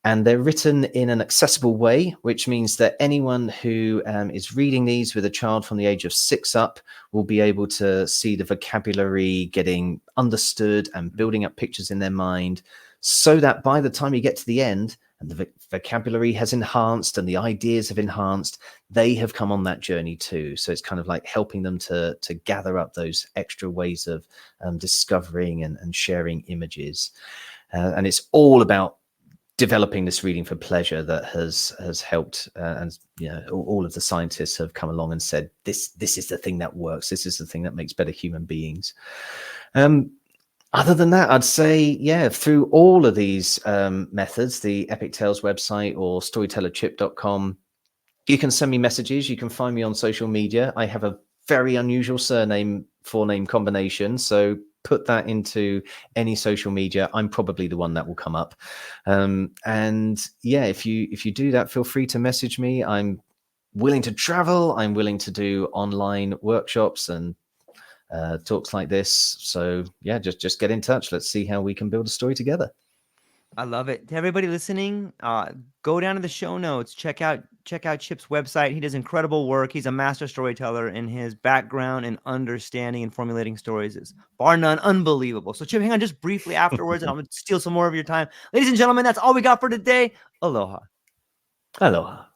And they're written in an accessible way, which means that anyone who is reading these with a child from the age of 6 up will be able to see the vocabulary getting understood and building up pictures in their mind, so that by the time you get to the end and the vocabulary has enhanced and the ideas have enhanced, they have come on that journey too. So it's kind of like helping them to gather up those extra ways of discovering and sharing images. And it's all about developing this reading for pleasure that has helped, and you know, all of the scientists have come along and said this is the thing that works. This is the thing that makes better human beings. Other than that, I'd say, yeah, through all of these methods, the Epic Tales website or storytellerchip.com, you can send me messages. You can find me on social media. I have a very unusual forename combination. So put that into any social media. I'm probably the one that will come up. And yeah, if you do that, feel free to message me. I'm willing to travel. I'm willing to do online workshops and talks like this. So yeah, just get in touch. Let's see how we can build a story together. I love it. To everybody listening, go down to the show notes. Check out Chip's website. He does incredible work. He's a master storyteller, and his background and understanding and formulating stories is bar none unbelievable. So Chip, hang on just briefly afterwards, and I'm gonna steal some more of your time. Ladies and gentlemen, that's all we got for today. Aloha. Aloha.